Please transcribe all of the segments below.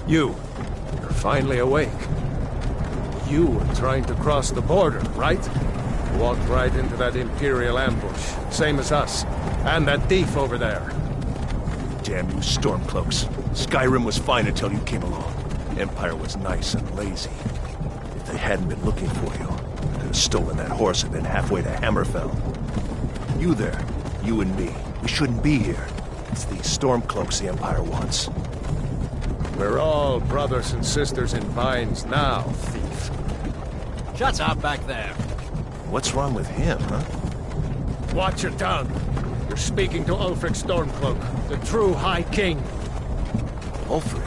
You're finally awake. You were trying to cross the border, right? Walked right into that Imperial ambush, same as us. And that thief over there. Damn you Stormcloaks. Skyrim was fine until you came along. Empire was nice and lazy. If they hadn't been looking for you, I could have stolen that horse and been halfway to Hammerfell. You there, you and me, we shouldn't be here. It's these Stormcloaks the Empire wants. We're all brothers and sisters in binds now, thief. Shut up back there. What's wrong with him, huh? Watch your tongue. You're speaking to Ulfric Stormcloak, the true High King. Ulfric?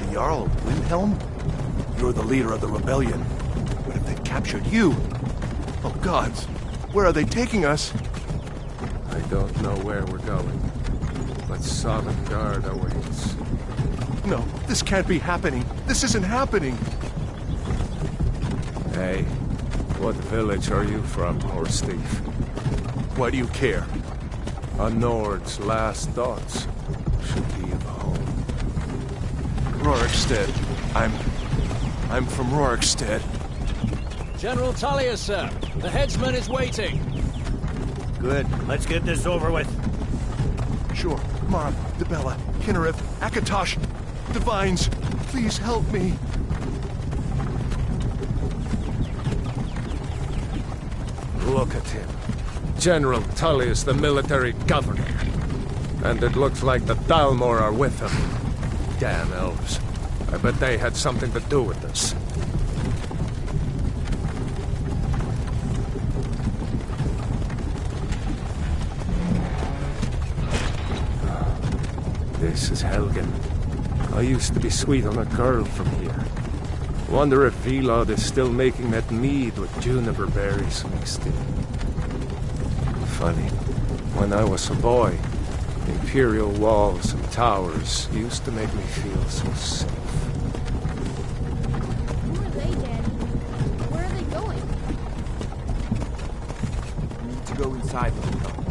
The Jarl of Windhelm? You're the leader of the rebellion. What if they captured you? Oh gods, where are they taking us? I don't know where we're going, but Sovngarde awaits. No, this can't be happening. This isn't happening. Hey, what village are you from, horse thief? Why do you care? A Nord's last thoughts should be of home. Rorikstead. I'm from Rorikstead. General Tullius, sir. The headsman is waiting. Good. Let's get this over with. Sure. Marv, Dibella, Kinnereth, Akatosh, Divines, please help me. Look at him. General Tullius, the military governor. And it looks like the Thalmor are with him. Damn elves. I bet they had something to do with this. This is Helgen. I used to be sweet on a girl from here. Wonder if Vilod is still making that mead with juniper berries mixed in. Funny, when I was a boy, Imperial walls and towers used to make me feel so safe. Who are they, Daddy? Where are they going? We need to go inside the hotel.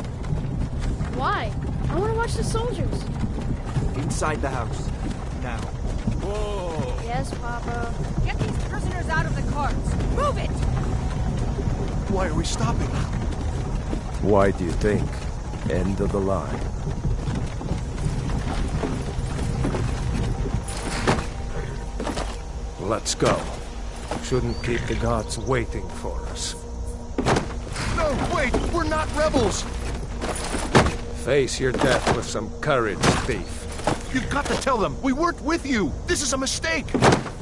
Why? I want to watch the soldiers. Inside the house. Now. Whoa! Yes, Papa. Get these prisoners out of the carts! Move it! Why are we stopping? Why do you think? End of the line. Let's go. Shouldn't keep the gods waiting for us. No, wait! We're not rebels! Face your death with some courage, thief. You've got to tell them! We weren't with you! This is a mistake!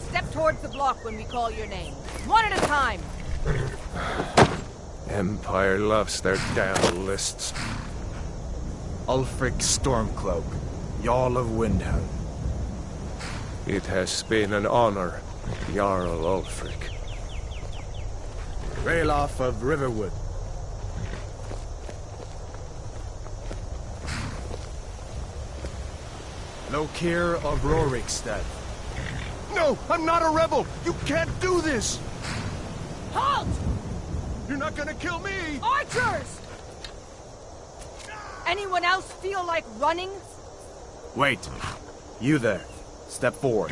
Step towards the block when we call your name. One at a time! Empire loves their damn lists. Ulfric Stormcloak, Jarl of Windhelm. It has been an honor, Jarl Ulfric. Ralof of Riverwood. Lokir of Rorikstead. No! I'm not a rebel! You can't do this! Halt! You're not gonna kill me! Archers! Anyone else feel like running? Wait. You there. Step forward.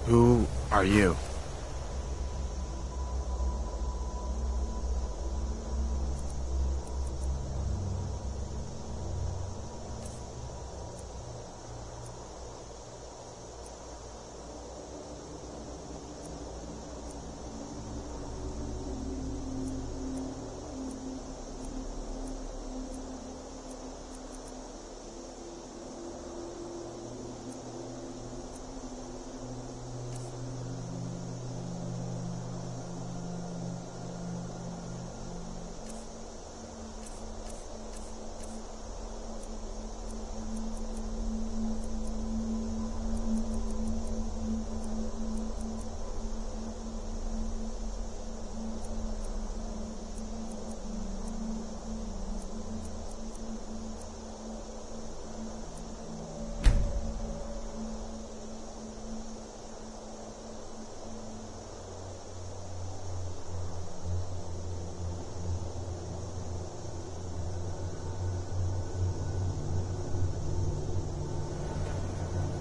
Who are you?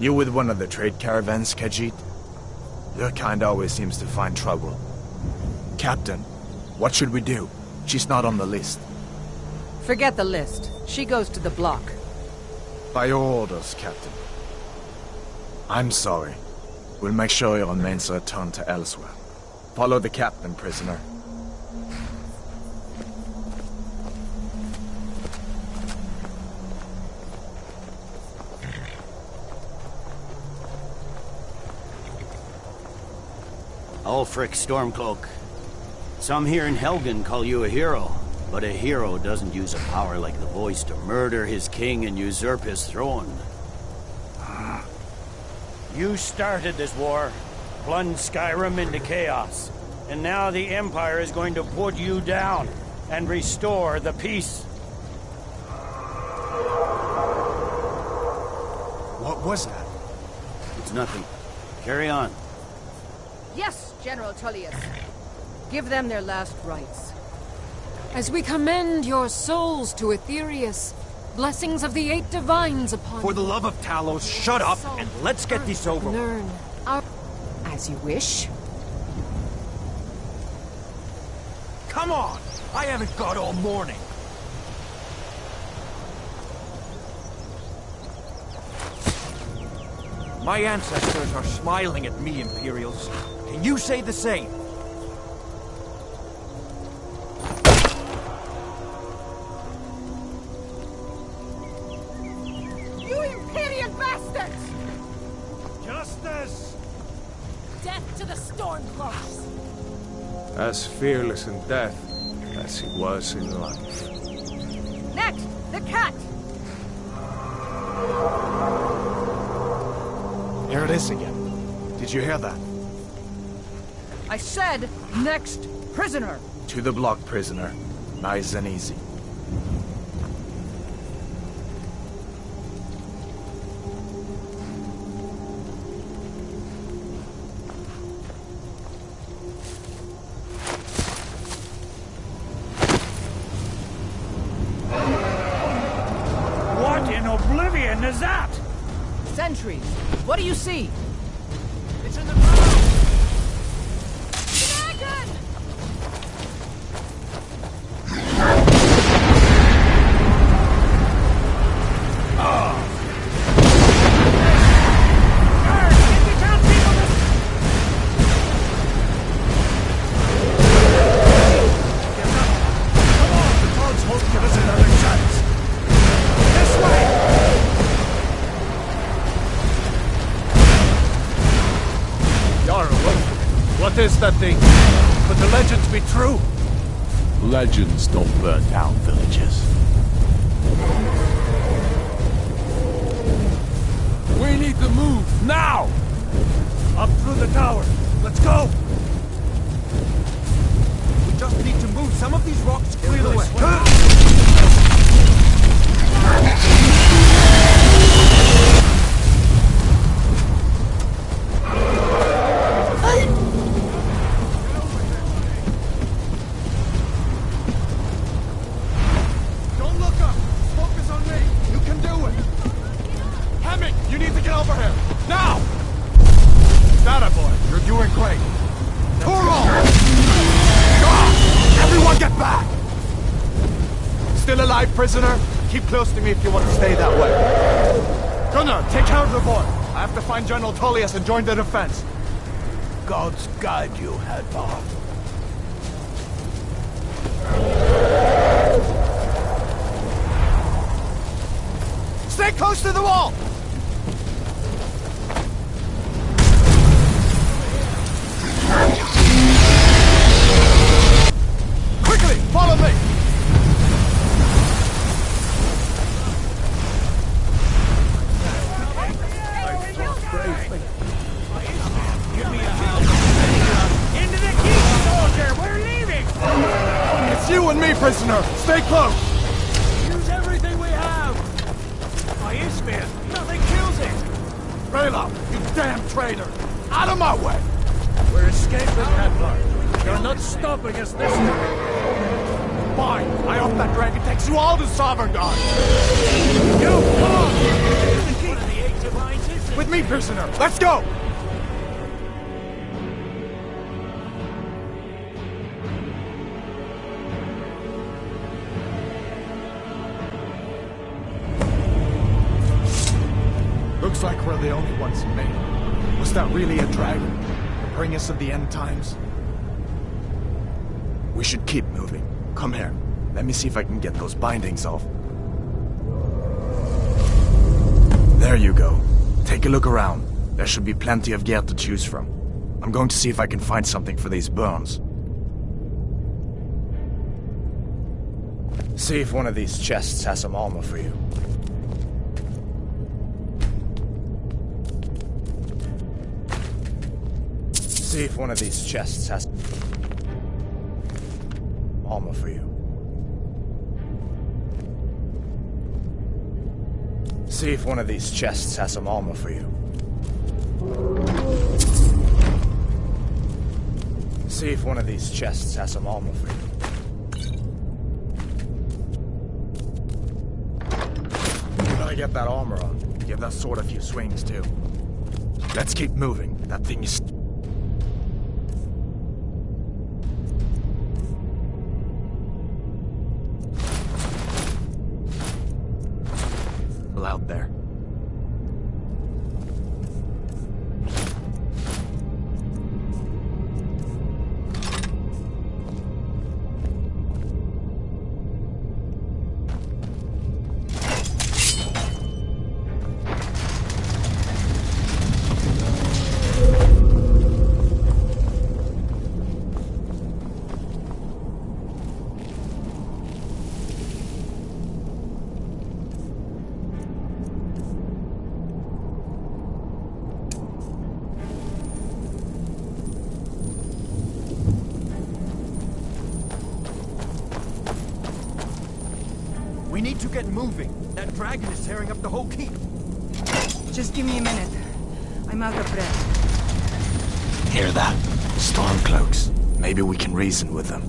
You with one of the trade caravans, Khajiit? Your kind always seems to find trouble. Captain, what should we do? She's not on the list. Forget the list. She goes to the block. By your orders, Captain. I'm sorry. We'll make sure your remains are returned to elsewhere. Follow the captain, prisoner. Ulfric Stormcloak. Some here in Helgen call you a hero, but a hero doesn't use a power like the voice to murder his king and usurp his throne. You started this war, plunged Skyrim into chaos, and now the Empire is going to put you down and restore the peace. What was that? It's nothing. Carry on. Yes, General Tullius. Give them their last rites. As we commend your souls to Aetherius, blessings of the 8 divines upon For the love of Talos, shut up and let's get this over with. Learn our... As you wish. Come on! I haven't got all morning. My ancestors are smiling at me, Imperials. Can you say the same? You Imperial bastards! Justice! Death to the Stormcloaks! As fearless in death as he was in life. Next, the cat! Here it is again. Did you hear that? I said, next prisoner! To the block, prisoner. Nice and easy. What in oblivion is that? Sentries, what do you see? It's in the ground! Dragon! What is that thing? Could the legends be true? Legends don't burn down villages. We need to move, now! Up through the tower. Let's go! We just need to move some of these rocks clear the way. Don't look up! Focus on me! You can do it! Hemming, you need to get over here! Now! That boy, you're doing great! Turo! Everyone get back! Still alive, prisoner? Keep close to me if you want to stay that way. Gunnar, take care of the boy. I have to find General Tullius and join the defense. Gods guide you, Hadvar. Stay close to the wall! Quickly, follow me! Into the keep, soldier! We're leaving! It's you and me, prisoner! Stay close! Use everything we have! My Isfir, nothing kills it! Rayla, you damn traitor! Out of my way! We're escaping, Hadvar. You're not stopping us this time. Fine, I hope that dragon takes you all to Sovereign God! You come on! The keep of the 8 divines is With me, prisoner! Let's go! Looks like we're the only ones who made it. Was that really a dragon? Bring us of the end times? We should keep moving. Come here. Let me see if I can get those bindings off. There you go. Take a look around. There should be plenty of gear to choose from. I'm going to see if I can find something for these burns. See if one of these chests has some armor for you. See if one of these chests has armor for you. See if one of these chests has some armor for you. See if one of these chests has some armor for you. You gotta get that armor on. Give that sword a few swings too. Let's keep moving. That thing is out there. We need to get moving. That dragon is tearing up the whole keep. Just give me a minute. I'm out of breath. Hear that? Stormcloaks. Maybe we can reason with them.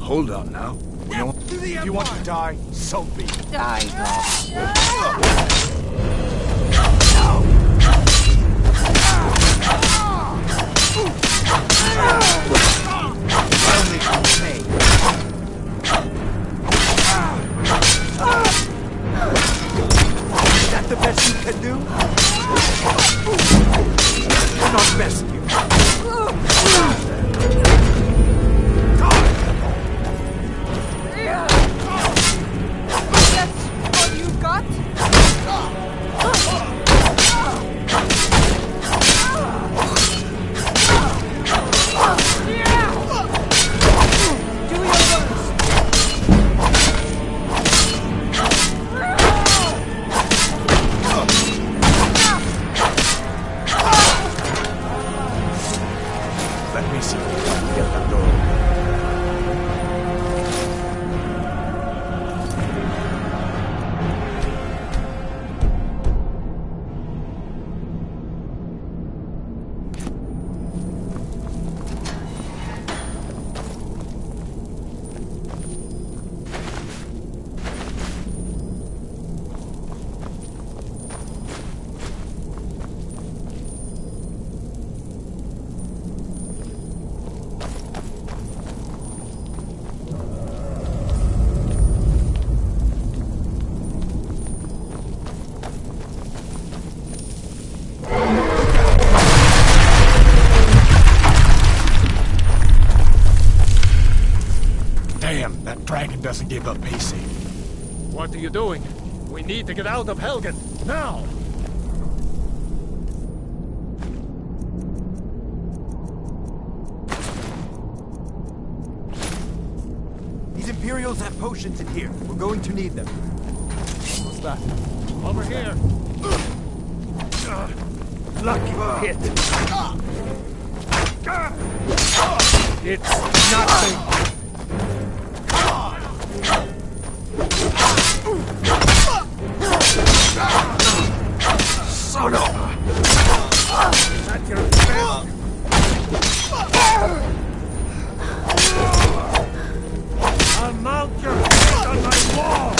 Hold on now. We don't... If you want to die, so be it. Die, Is that the best you can do? Not best you. That's all you got? Do your worst. Let me see if I can get that door open. Damn, that dragon doesn't give up easy. What are you doing? We need to get out of Helgen, now! These Imperials have potions in here. We're going to need them. What's that? Over here! Lucky hit. It's nothing! Son of a... At your back! I'll mount your head on my wall!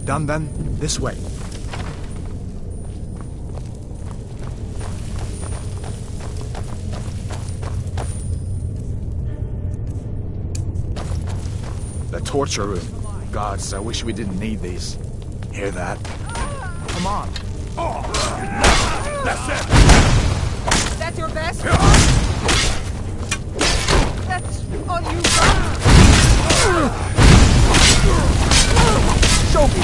Done then? This way. The torture room. Gods, I wish we didn't need these. Hear that? Come on. That's it! That's your best? That's all you got? Show me!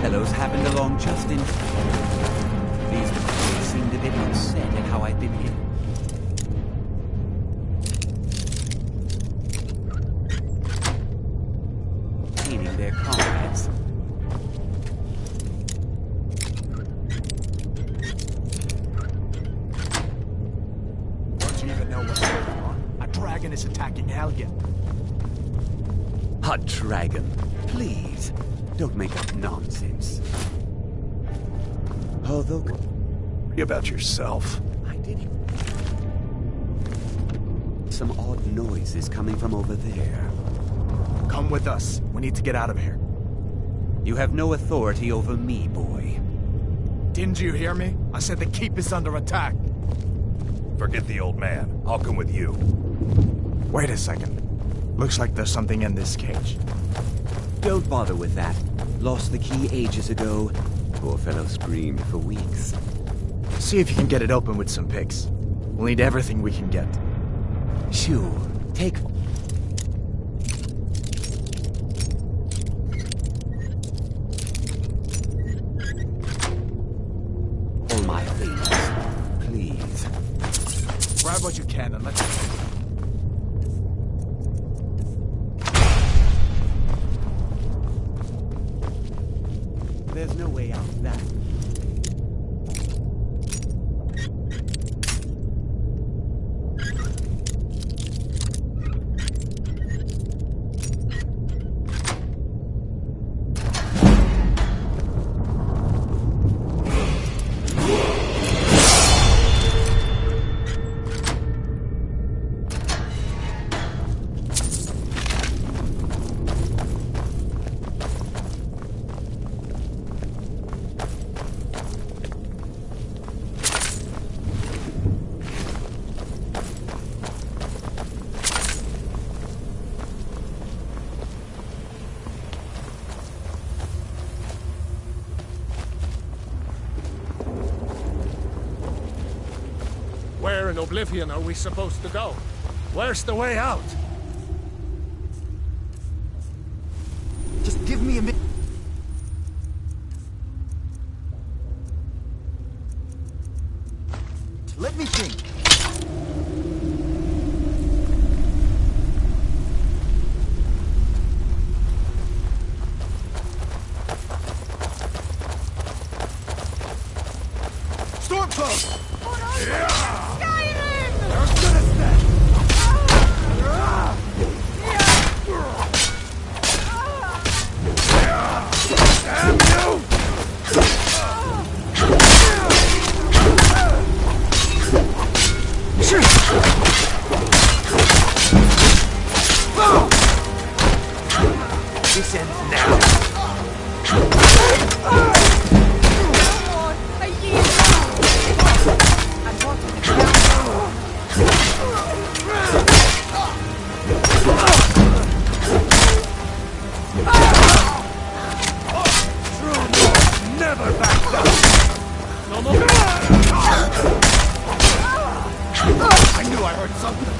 Fellows happened along just in time. These people seemed a bit upset at how I've been hit. Meaning their comrades. Don't you even know what's going on? A dragon is attacking Helgen. A dragon, please. Don't make up nonsense. Although, Worry about yourself. I did it. Some odd noises coming from over there. Come with us. We need to get out of here. You have no authority over me, boy. Didn't you hear me? I said the keep is under attack. Forget the old man. I'll come with you. Wait a second. Looks like there's something in this cage. Don't bother with that. Lost the key ages ago. Poor fellow screamed for weeks. See if you can get it open with some picks. We'll need everything we can get. Shoo, take... all my things, please. Grab what you can and let's go. There's no way out of that. Where in Oblivion are we supposed to go? Where's the way out? Just give me a minute. Let me think. Stormcloak! Skyrim! There's gonna stand! Damn you! This ends now. Never back down! No more. I knew I heard something.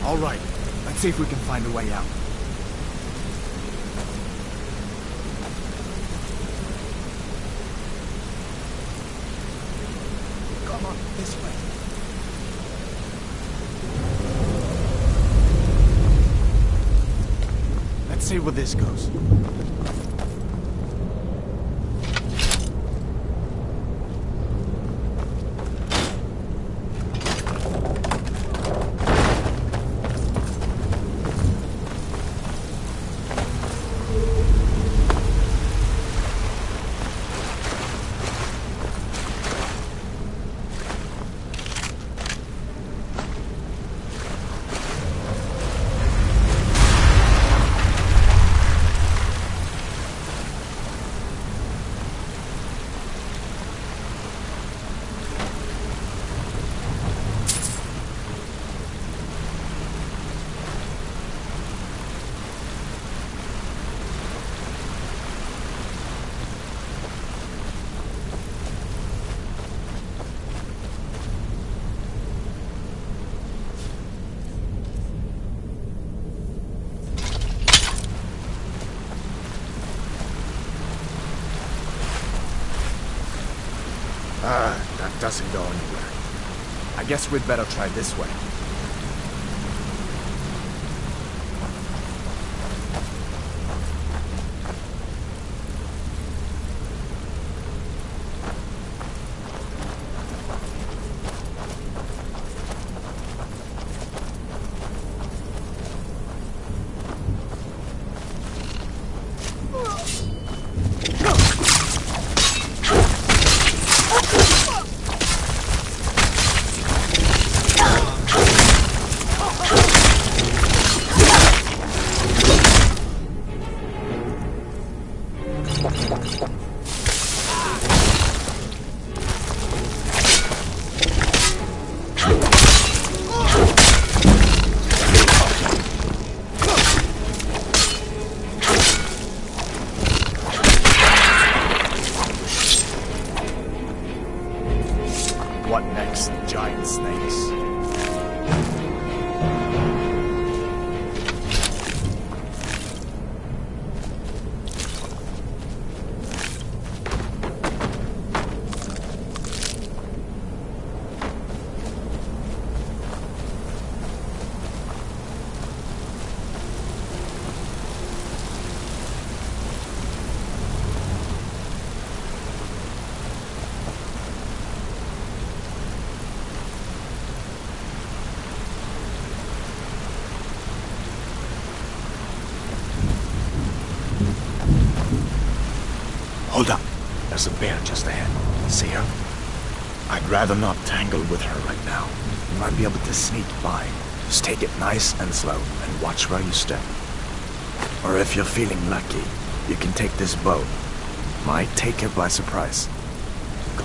All right. Let's see if we can find a way out. Come on, this way. Let's see where this goes. That doesn't go anywhere. I guess we'd better try this way. What next, giant snakes? Hold up. There's a bear just ahead. See her? I'd rather not tangle with her right now. You might be able to sneak by. Just take it nice and slow, and watch where you step. Or if you're feeling lucky, you can take this bow. Might take her by surprise. Go.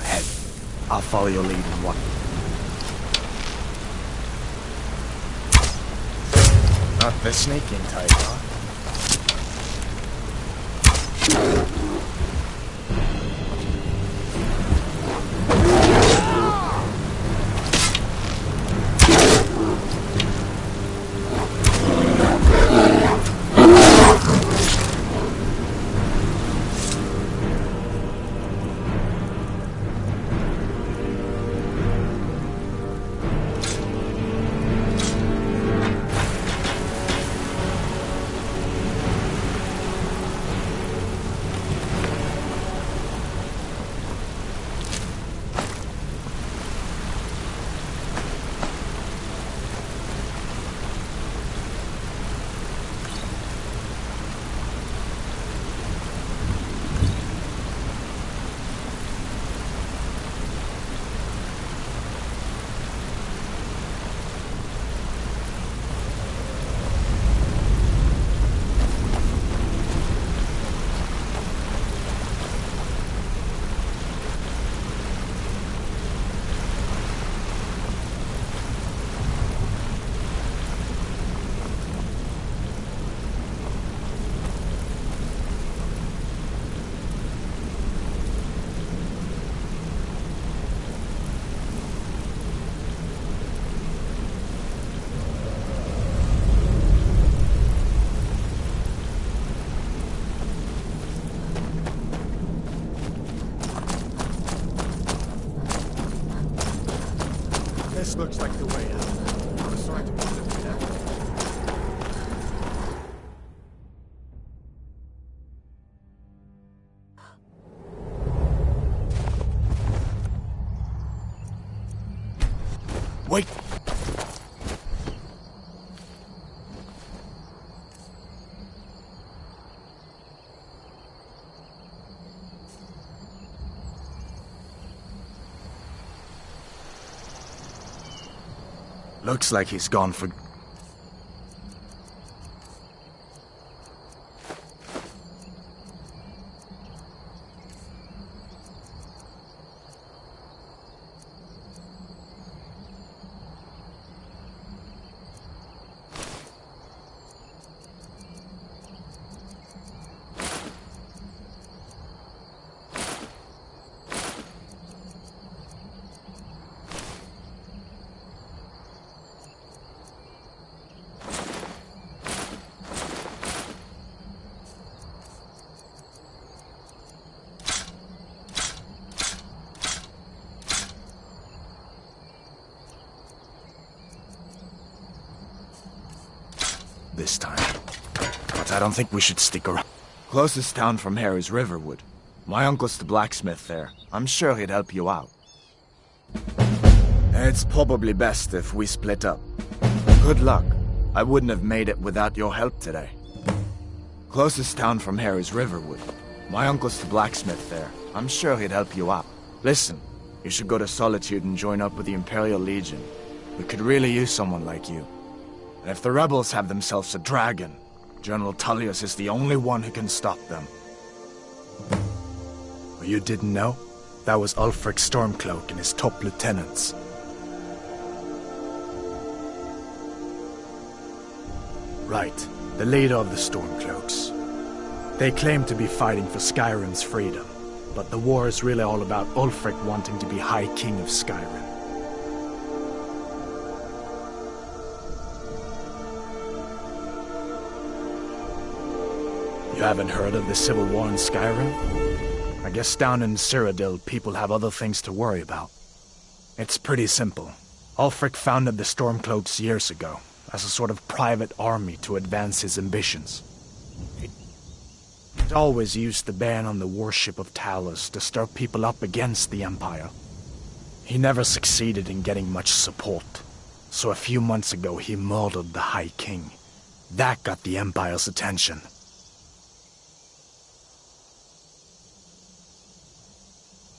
Ahead. I'll follow your lead and walk. Not the sneaking type, huh? This looks like the way out. I'm sorry to put it to death. Wait! Looks like he's gone for... this time. But I don't think we should stick around. Closest town from here is Riverwood. My uncle's the blacksmith there. I'm sure he'd help you out. It's probably best if we split up. Good luck. I wouldn't have made it without your help today. Closest town from here is Riverwood. My uncle's the blacksmith there. I'm sure he'd help you out. Listen, you should go to Solitude and join up with the Imperial Legion. We could really use someone like you. And if the rebels have themselves a dragon, General Tullius is the only one who can stop them. You didn't know? That was Ulfric Stormcloak and his top lieutenants. Right, the leader of the Stormcloaks. They claim to be fighting for Skyrim's freedom, but the war is really all about Ulfric wanting to be High King of Skyrim. You haven't heard of the civil war in Skyrim? I guess down in Cyrodiil, people have other things to worry about. It's pretty simple. Ulfric founded the Stormcloaks years ago, as a sort of private army to advance his ambitions. He'd always used the ban on the worship of Talos to stir people up against the Empire. He never succeeded in getting much support, so a few months ago he murdered the High King. That got the Empire's attention.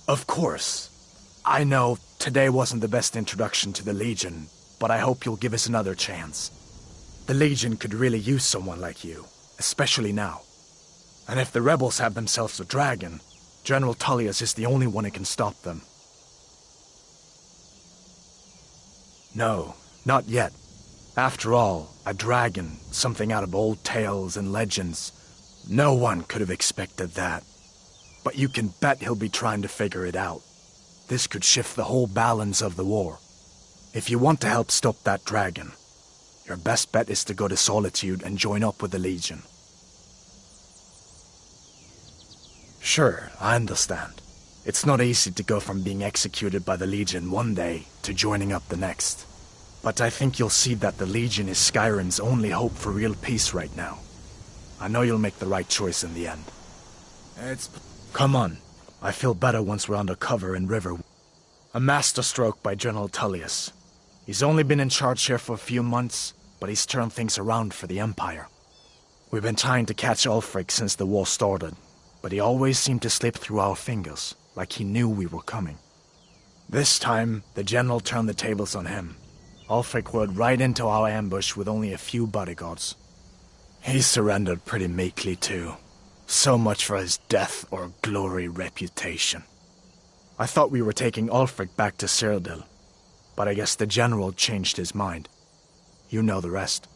Of course. I know today wasn't the best introduction to the Legion, but I hope you'll give us another chance. The Legion could really use someone like you, especially now. And if the rebels have themselves a dragon, General Tullius is the only one who can stop them. No, not yet. After all, a dragon, something out of old tales and legends. No one could have expected that. But you can bet he'll be trying to figure it out. This could shift the whole balance of the war. If you want to help stop that dragon, your best bet is to go to Solitude and join up with the Legion. Sure, I understand. It's not easy to go from being executed by the Legion one day to joining up the next. But I think you'll see that the Legion is Skyrim's only hope for real peace right now. I know you'll make the right choice in the end. Come on. I feel better once we're under cover in Riverwood. A masterstroke by General Tullius. He's only been in charge here for a few months, but he's turned things around for the Empire. We've been trying to catch Ulfric since the war started, but he always seemed to slip through our fingers, like he knew we were coming. This time, the General turned the tables on him. Ulfric rode right into our ambush with only a few bodyguards. He surrendered pretty meekly too. So much for his death or glory reputation. I thought we were taking Ulfric back to Cyrodiil, but I guess the General changed his mind. You know the rest.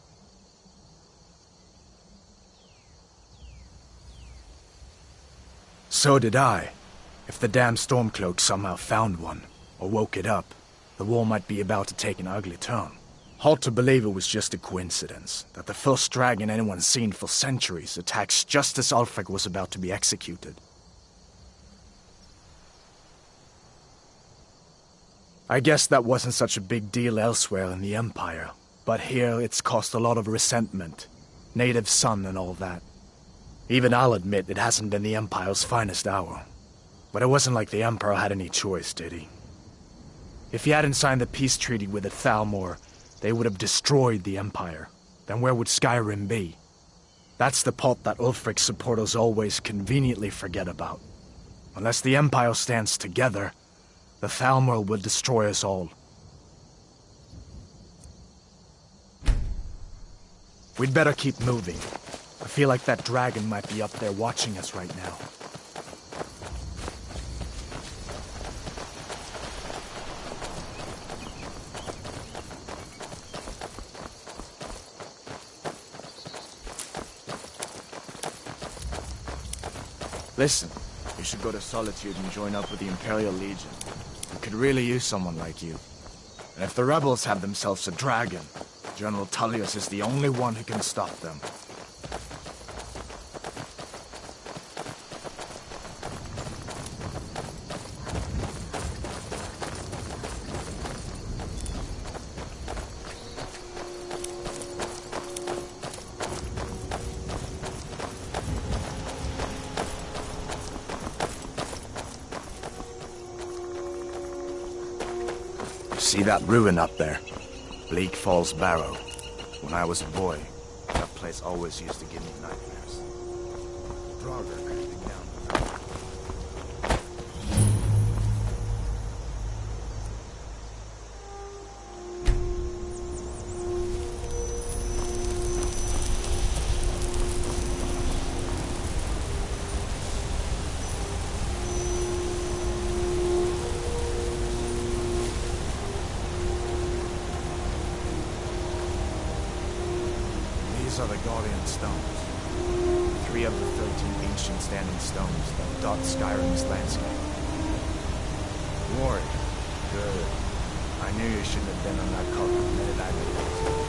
So did I. If the damn Stormcloak somehow found one, or woke it up, the war might be about to take an ugly turn. Hard to believe it was just a coincidence, that the first dragon anyone's seen for centuries attacks just as Ulfric was about to be executed. I guess that wasn't such a big deal elsewhere in the Empire, but here it's caused a lot of resentment. Native son and all that. Even I'll admit it hasn't been the Empire's finest hour. But it wasn't like the Emperor had any choice, did he? If he hadn't signed the peace treaty with the Thalmor, they would have destroyed the Empire. Then where would Skyrim be? That's the part that Ulfric's supporters always conveniently forget about. Unless the Empire stands together, the Thalmor will destroy us all. We'd better keep moving. I feel like that dragon might be up there watching us right now. Listen, you should go to Solitude and join up with the Imperial Legion. We could really use someone like you. And if the rebels have themselves a dragon, General Tullius is the only one who can stop them. See that ruin up there? Bleak Falls Barrow. When I was a boy, that place always used to give me nightmares. Draugr creeping down the road. These are the Guardian Stones. 3 of the 13 ancient standing stones that dot Skyrim's landscape. Warrior. Good. I knew you shouldn't have been on that cult the minute I knew it.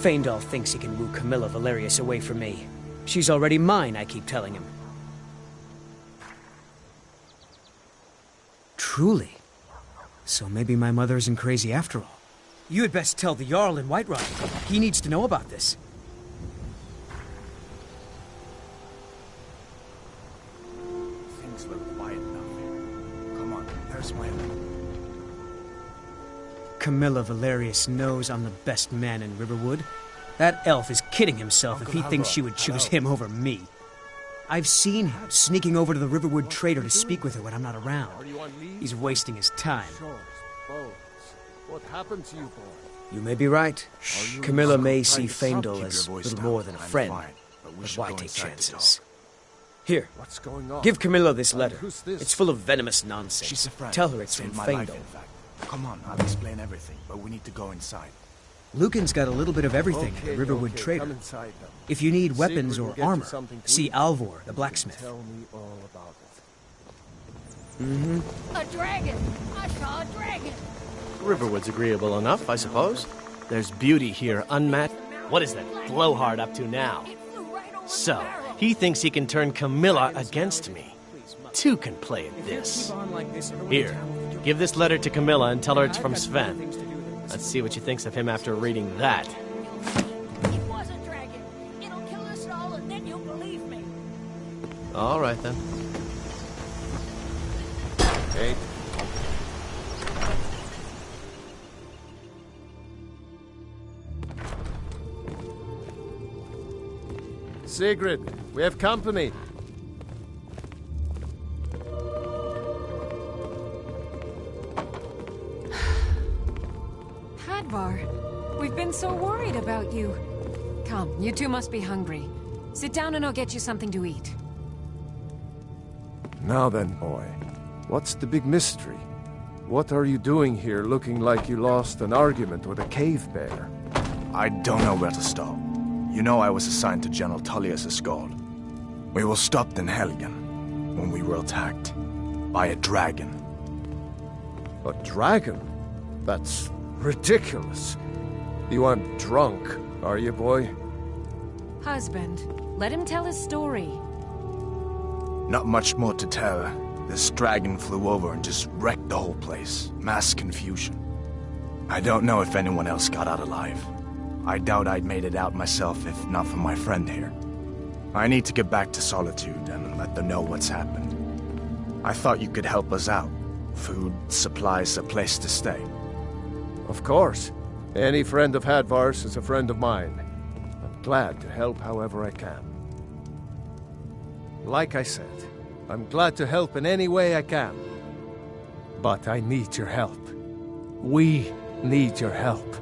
Faendal thinks he can woo Camilla Valerius away from me. She's already mine, I keep telling him. Truly? So maybe my mother isn't crazy after all. You had best tell the Jarl in Whiterun. He needs to know about this. Things look quiet enough here. Come on, there's my own. Camilla Valerius knows I'm the best man in Riverwood. That elf is kidding himself if he thinks she would choose him over me. I've seen him sneaking over to the Riverwood trader to speak with her when I'm not around. He's wasting his time. What happened to you, boy? You may be right. Camilla may see Faendal as little more than a friend, but why take chances? Here, give Camilla this letter. It's full of venomous nonsense. She's a friend. Tell her it's from Saved my life, Faendal. in fact. Come on, I'll explain everything, but we need to go inside. Lucan's got a little bit of everything at the Riverwood trader. If you need weapons or armor, see Alvor, the blacksmith. Tell me all about it. A dragon! I saw a dragon! Riverwood's agreeable enough, I suppose. There's beauty here unmatched. What is that blowhard up to now? It flew right over the So, barrel. He thinks he can turn Camilla against me. Two can play at this. Here, give this letter to Camilla and tell her it's from Sven. Let's see what she thinks of him after reading that. It was a dragon. It'll kill us all, and then you'll believe me. All right, then. Hey. Sigrid, we have company. Hadvar, we've been so worried about you. Come, you two must be hungry. Sit down and I'll get you something to eat. Now then, boy. What's the big mystery? What are you doing here looking like you lost an argument with a cave bear? I don't know where to start. You know I was assigned to General Tullius' guard. We were stopped in Helgen when we were attacked by a dragon. A dragon? That's ridiculous. You aren't drunk, are you, boy? Husband, let him tell his story. Not much more to tell. This dragon flew over and just wrecked the whole place. Mass confusion. I don't know if anyone else got out alive. I doubt I'd made it out myself if not for my friend here. I need to get back to Solitude and let them know what's happened. I thought you could help us out. Food, supplies, a place to stay. Of course. Any friend of Hadvar's is a friend of mine. I'm glad to help however I can. Like I said, I'm glad to help in any way I can. But I need your help. We need your help.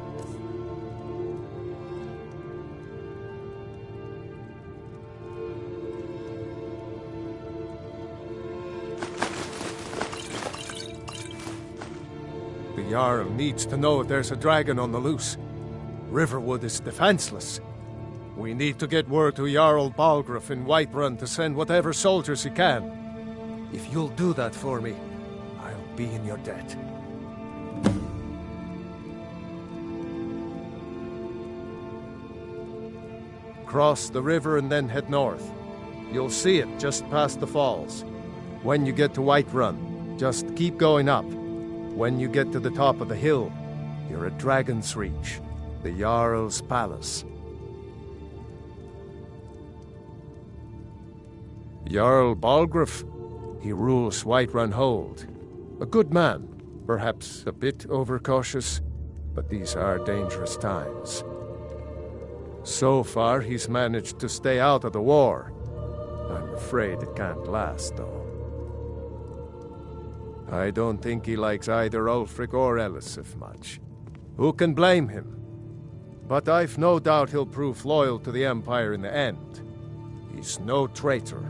The Jarl needs to know if there's a dragon on the loose. Riverwood is defenseless. We need to get word to Jarl Balgruuf in Whiterun to send whatever soldiers he can. If you'll do that for me, I'll be in your debt. Cross the river and then head north. You'll see it just past the falls. When you get to Whiterun, just keep going up. When you get to the top of the hill, you're at Dragon's Reach, the Jarl's palace. Jarl Balgruuf, he rules Whiterun Hold. A good man, perhaps a bit overcautious, but these are dangerous times. So far, he's managed to stay out of the war. I'm afraid it can't last, though. I don't think he likes either Ulfric or Elisif much. Who can blame him? But I've no doubt he'll prove loyal to the Empire in the end. He's no traitor.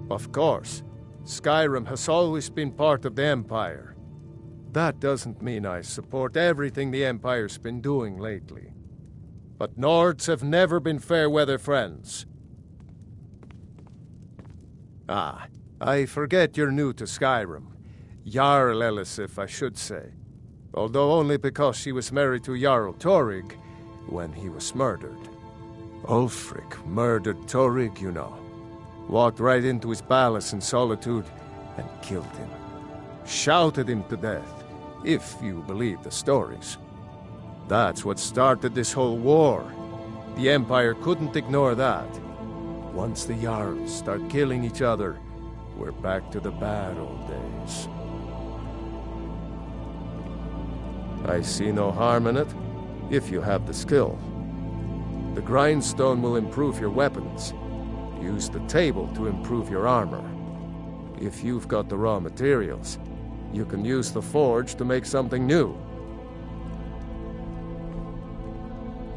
Of course, Skyrim has always been part of the Empire. That doesn't mean I support everything the Empire's been doing lately. But Nords have never been fair-weather friends. Ah, I forget you're new to Skyrim. Jarl Elisif, I should say. Although only because she was married to Jarl Torrig when he was murdered. Ulfric murdered Torrig, you know. Walked right into his palace in Solitude and killed him. Shouted him to death, if you believe the stories. That's what started this whole war. The Empire couldn't ignore that. Once the Jarls start killing each other, we're back to the bad old days. I see no harm in it, if you have the skill. The grindstone will improve your weapons. Use the table to improve your armor. If you've got the raw materials, you can use the forge to make something new.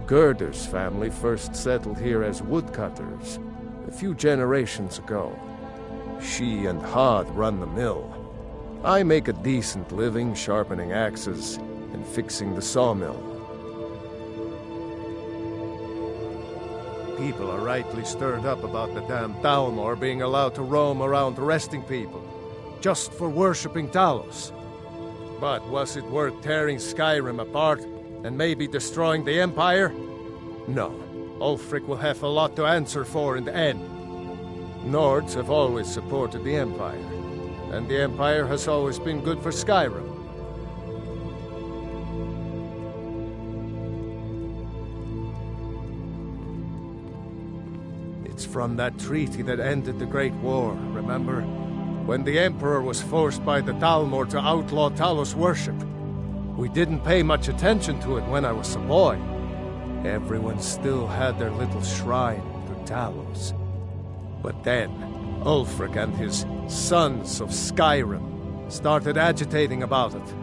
Gerder's family first settled here as woodcutters a few generations ago. She and Hod run the mill. I make a decent living sharpening axes and fixing the sawmill. People are rightly stirred up about the damn Thalmor being allowed to roam around arresting people, just for worshipping Talos. But was it worth tearing Skyrim apart and maybe destroying the Empire? No. Ulfric will have a lot to answer for in the end. Nords have always supported the Empire, and the Empire has always been good for Skyrim. It's from that treaty that ended the Great War, remember? When the Emperor was forced by the Dalmor to outlaw Talos worship. We didn't pay much attention to it when I was a boy. Everyone still had their little shrine to Talos. But then, Ulfric and his Sons of Skyrim started agitating about it.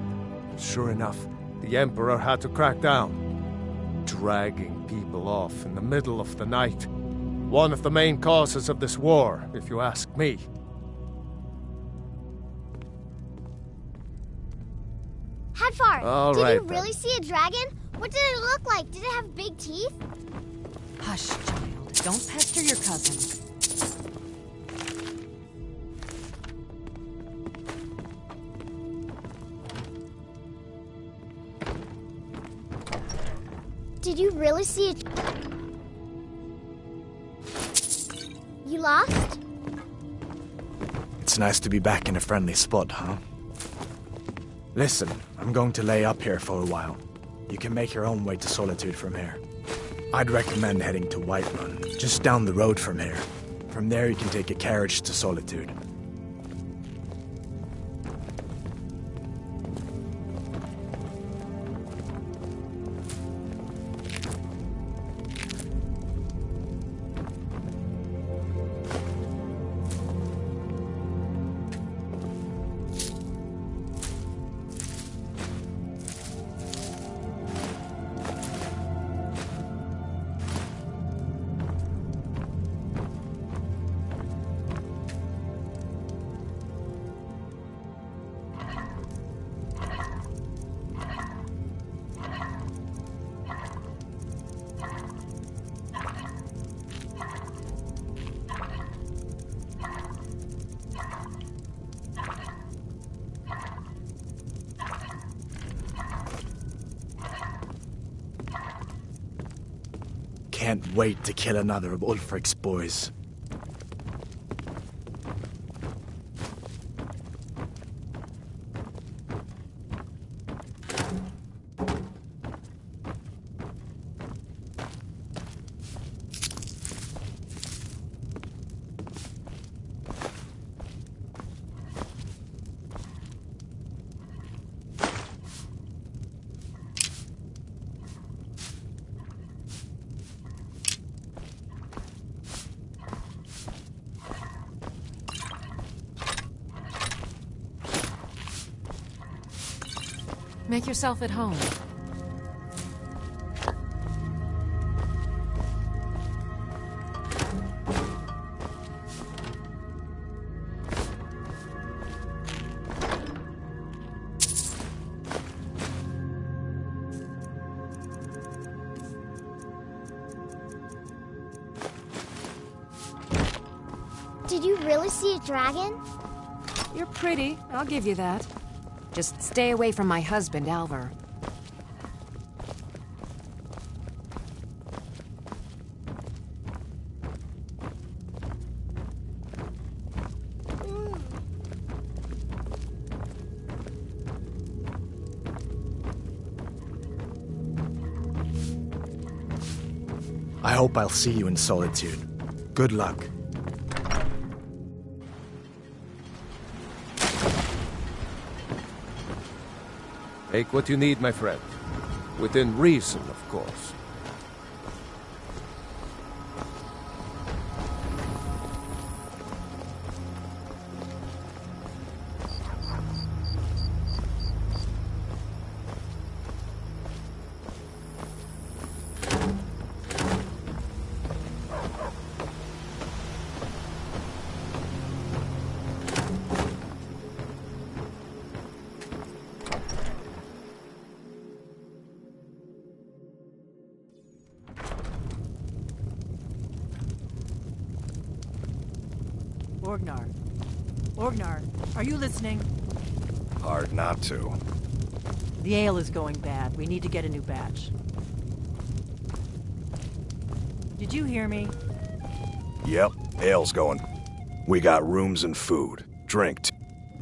Sure enough, the Emperor had to crack down, dragging people off in the middle of the night. One of the main causes of this war, if you ask me. Hadvar, did right, you really see a dragon? What did it look like? Did it have big teeth? Hush, child. Don't pester your cousin. Did you really see a... You lost? It's nice to be back in a friendly spot, huh? Listen, I'm going to lay up here for a while. You can make your own way to Solitude from here. I'd recommend heading to Whiterun, just down the road from here. From there you can take a carriage to Solitude. Can't wait to kill another of Ulfric's boys. Make yourself at home. Did you really see a dragon? You're pretty, I'll give you that. Just stay away from my husband, Alvar. I hope I'll see you in Solitude. Good luck. Take what you need, my friend. Within reason, of course. Orgnar, are you listening? Hard not to. The ale is going bad. We need to get a new batch. Did you hear me? Yep, ale's going. We got rooms and food. Drink,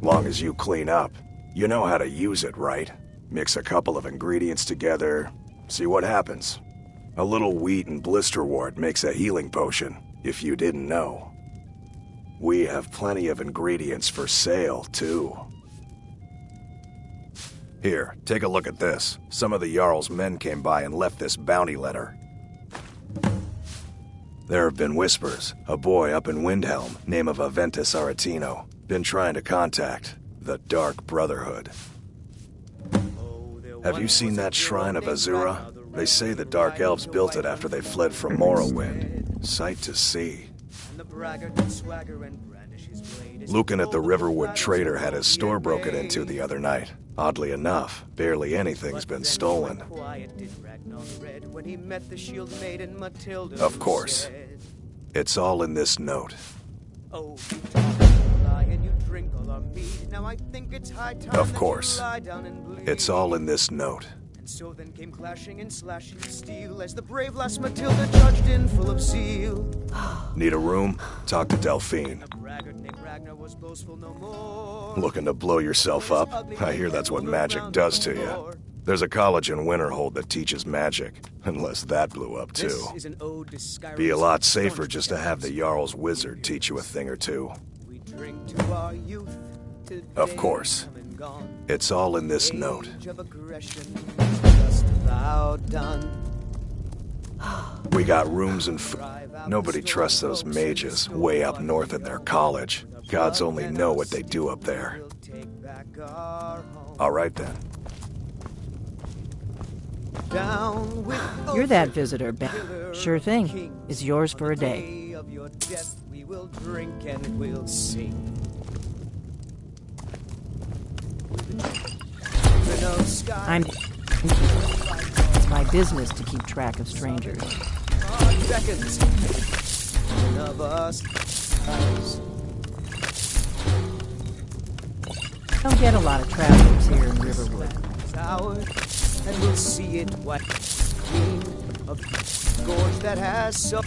long as you clean up. You know how to use it, right? Mix a couple of ingredients together, see what happens. A little wheat and blisterwort makes a healing potion, if you didn't know. We have plenty of ingredients for sale, too. Here, take a look at this. Some of the Jarl's men came by and left this bounty letter. There have been whispers. A boy up in Windhelm, name of Aventus Aretino, been trying to contact the Dark Brotherhood. Have you seen that shrine of Azura? They say the Dark Elves built it after they fled from Morrowind. Sight to see. Lucan at the Riverwood Trader had his store broken into the other night. Oddly enough, barely anything's been stolen. Of course. It's all in this note. Of course. It's all in this note. So then came clashing and slashing steel as the brave lass Matilda charged in full of zeal. Need a room? Talk to Delphine. Looking to blow yourself up? I hear that's what magic does to you. There's a college in Winterhold that teaches magic, unless that blew up too. Be a lot safer just to have the Jarl's wizard teach you a thing or two. Of course. It's all in this note. We got rooms and food. Nobody trusts those mages way up north in their college. Gods only know what they do up there. All right then. You're that visitor, Ben. Sure thing. It's yours for a day. We will drink and we'll sing. It's my business to keep track of strangers. Don't get a lot of travelers here in Riverwood. And we'll see it white queen of gorge that has so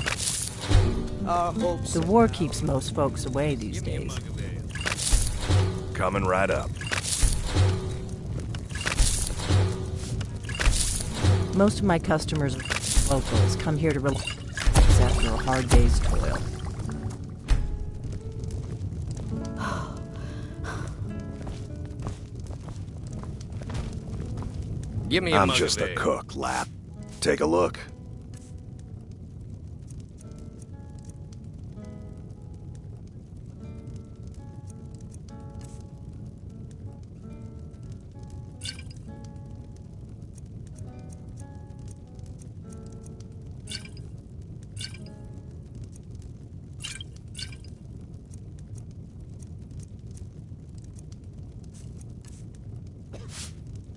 our hopes. The war keeps most folks away these days. Coming right up. Most of my customers are locals, come here to relax after a hard day's toil. Give me a I'm just a cook, Lap. Take a look.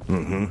Mm-hmm.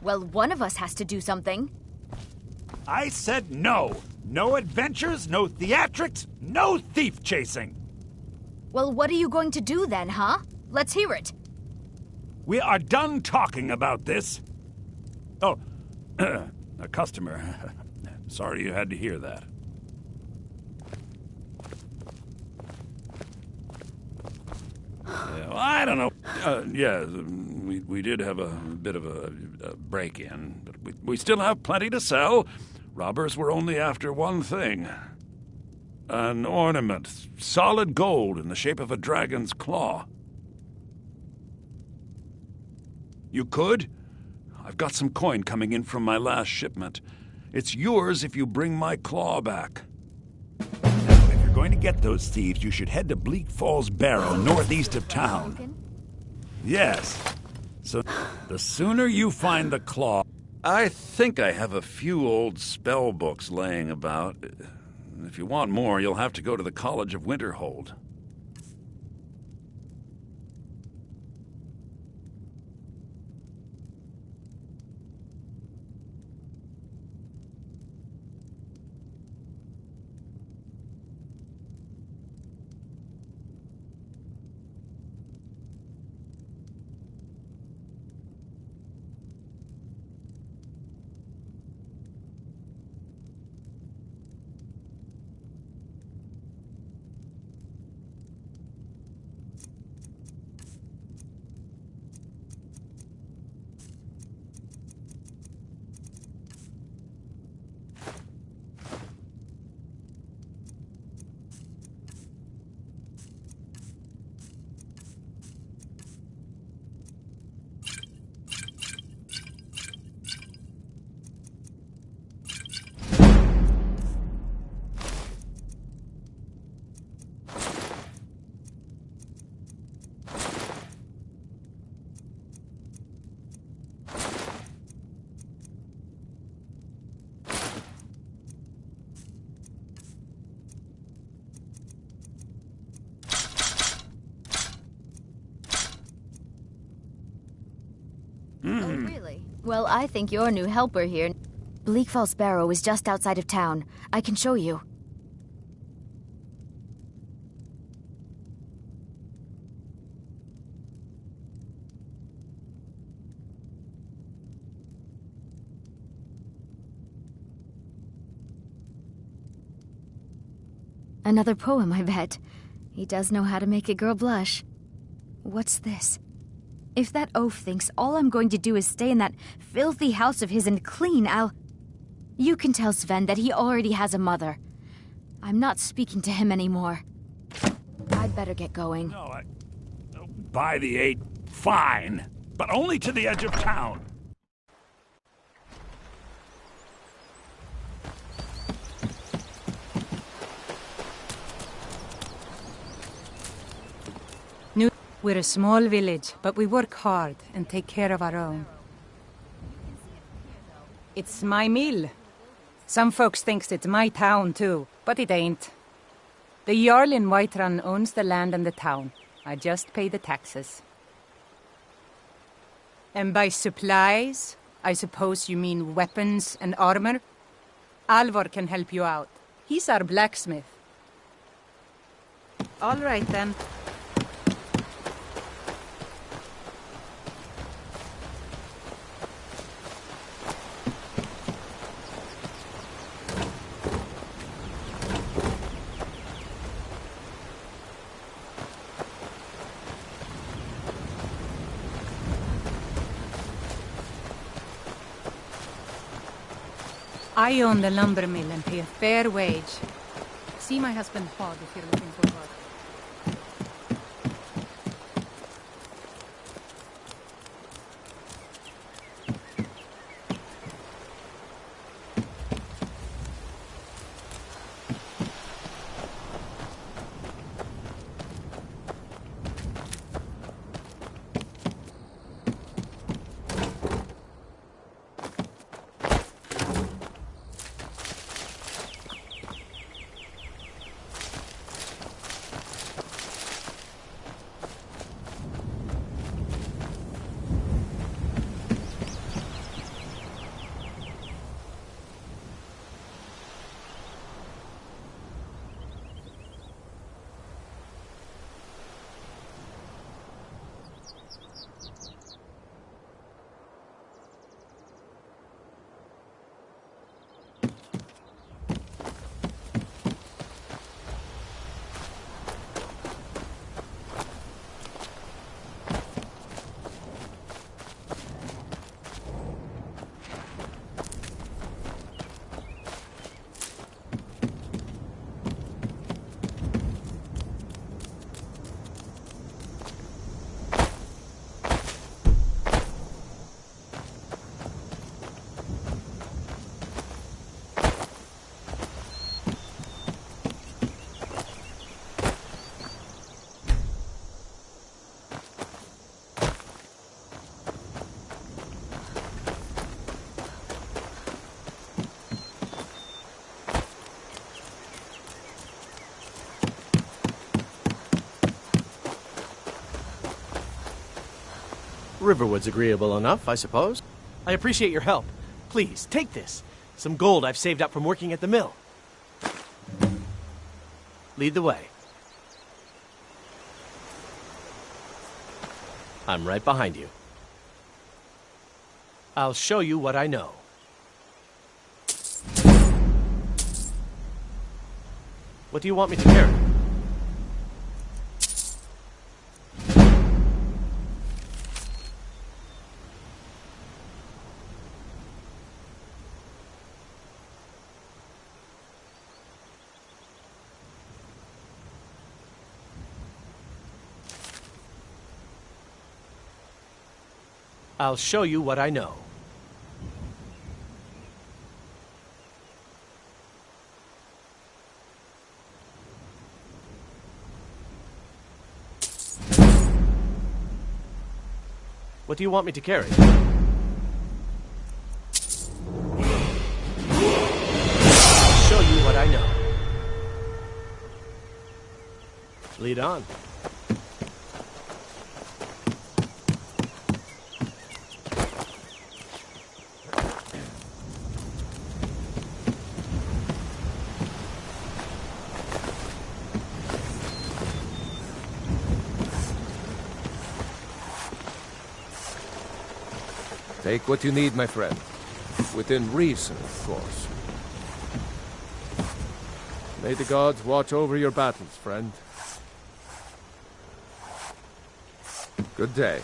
Well, one of us has to do something. I said no. No adventures, no theatrics, no thief chasing. Well, what are you going to do then, huh? Let's hear it. We are done talking about this. Oh, a customer. Sorry you had to hear that. Well, I don't know. Yeah, we did have a bit of a break-in, but we still have plenty to sell. Robbers were only after one thing. An ornament, solid gold in the shape of a dragon's claw. You could? I've got some coin coming in from my last shipment. It's yours if you bring my claw back. Now, if you're going to get those thieves, you should head to Bleak Falls Barrow, northeast of town. Yes. So, the sooner you find the claw... I think I have a few old spell books laying about. If you want more, you'll have to go to the College of Winterhold. Oh, really? Well, I think you're a new helper here. Bleak Falls Barrow is just outside of town. I can show you. Another poem, I bet. He does know how to make a girl blush. What's this? If that oaf thinks all I'm going to do is stay in that filthy house of his and clean, You can tell Sven that he already has a mother. I'm not speaking to him anymore. I'd better get going. No, By the 8, fine. But only to the edge of town. We're a small village, but we work hard and take care of our own. It's my mill. Some folks thinks it's my town, too, but it ain't. The Jarl in Whiterun owns the land and the town. I just pay the taxes. And by supplies, I suppose you mean weapons and armor? Alvor can help you out. He's our blacksmith. All right, then. I own the lumber mill and pay a fair wage. See my husband Hod if you're looking for work. Riverwood's agreeable enough, I suppose. I appreciate your help. Please, take this. Some gold I've saved up from working at the mill. Lead the way. I'm right behind you. I'll show you what I know. What do you want me to carry? I'll show you what I know. What do you want me to carry? I'll show you what I know. Lead on. Take what you need, my friend. Within reason, of course. May the gods watch over your battles, friend. Good day.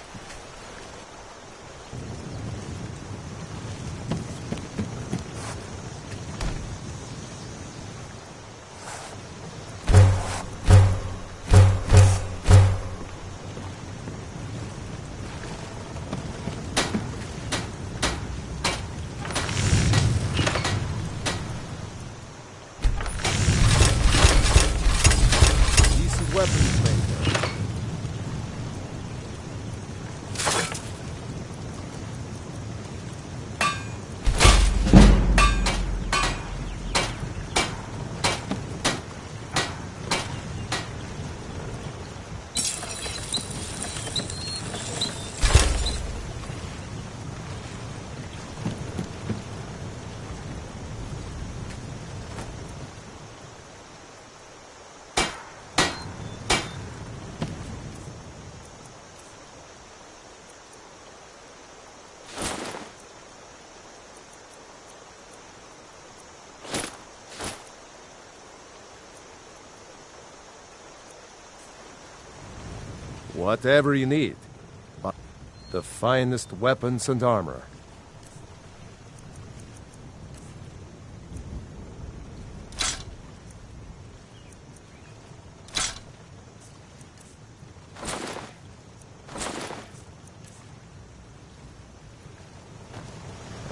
Whatever you need. The finest weapons and armor.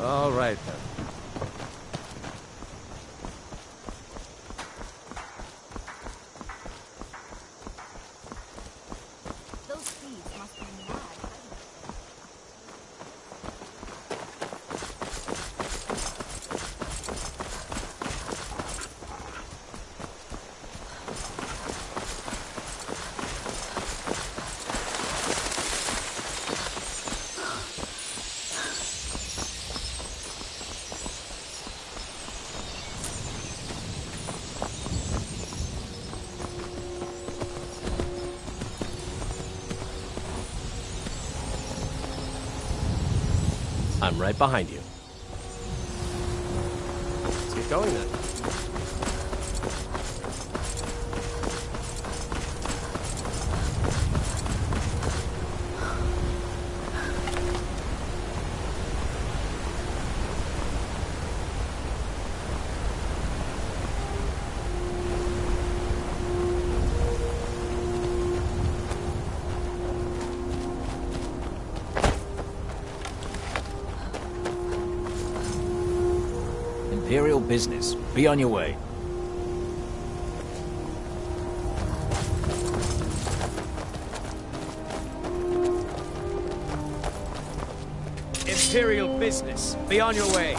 All right, then. I'm right behind you. Let's get going then. Imperial business. Be on your way. Imperial business. Be on your way.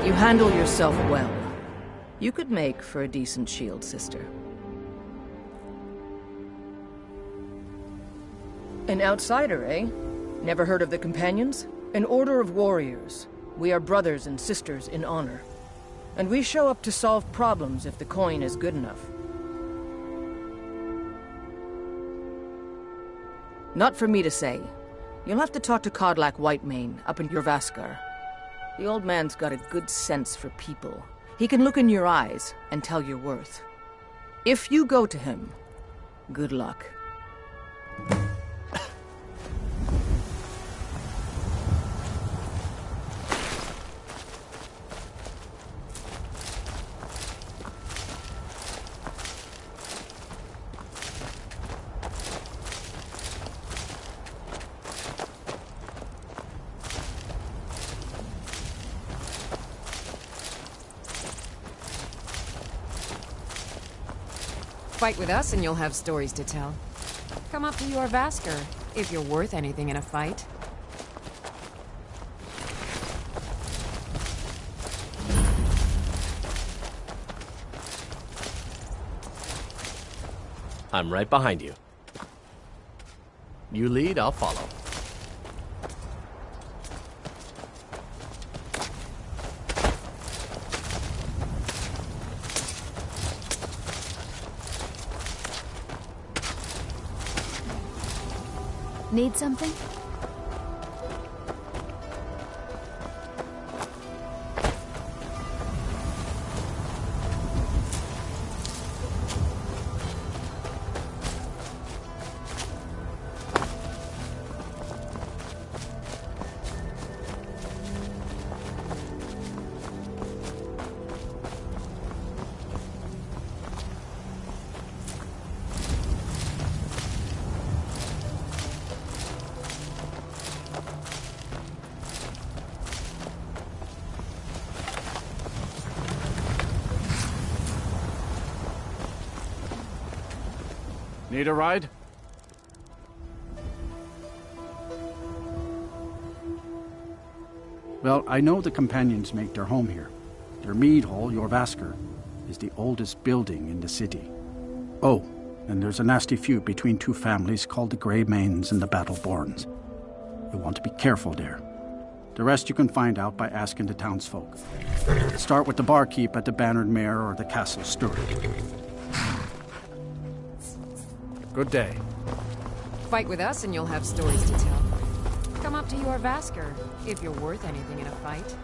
You handle yourself well. You could make for a decent shield, sister. An outsider, eh? Never heard of the Companions? An order of warriors. We are brothers and sisters in honor. And we show up to solve problems if the coin is good enough. Not for me to say. You'll have to talk to Kodlak Whitemane up in Jorvaskar. The old man's got a good sense for people. He can look in your eyes and tell your worth. If you go to him, good luck. Fight with us and you'll have stories to tell. Come up to your Vasker, if you're worth anything in a fight. I'm right behind you. You lead, I'll follow. Need something? Need a ride? Well, I know the Companions make their home here. Their mead hall, Jorvaskar, is the oldest building in the city. Oh, and there's a nasty feud between two families called the Grey Manes and the Battleborns. You want to be careful there. The rest you can find out by asking the townsfolk. Start with the barkeep at the Bannered Mare or the Castle Steward. Good day. Fight with us and you'll have stories to tell. Come up to your Vasker, if you're worth anything in a fight.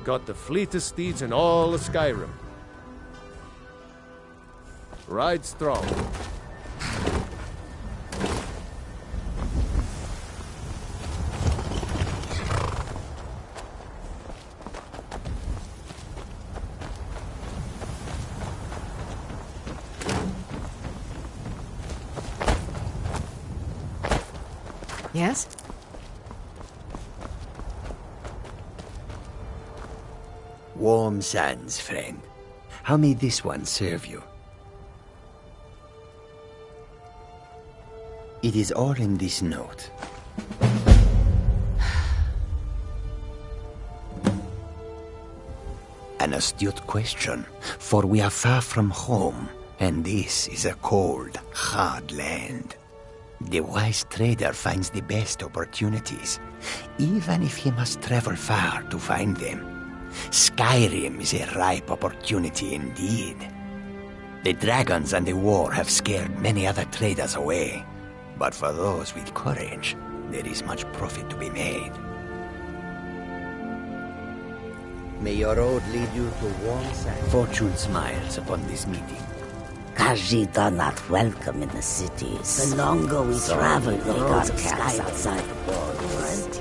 Got the fleetest steeds in all of Skyrim. Ride strong. Yes? Warm sands, friend. How may this one serve you? It is all in this note. An astute question, for we are far from home, and this is a cold, hard land. The wise trader finds the best opportunities, even if he must travel far to find them. Skyrim is a ripe opportunity indeed. The dragons and the war have scared many other traders away. But for those with courage, there is much profit to be made. May your road lead you to warm sand. Fortune smiles upon this meeting. Khajiit are not welcome in the cities. The longer we travel, the roads of Skyrim outside the walls.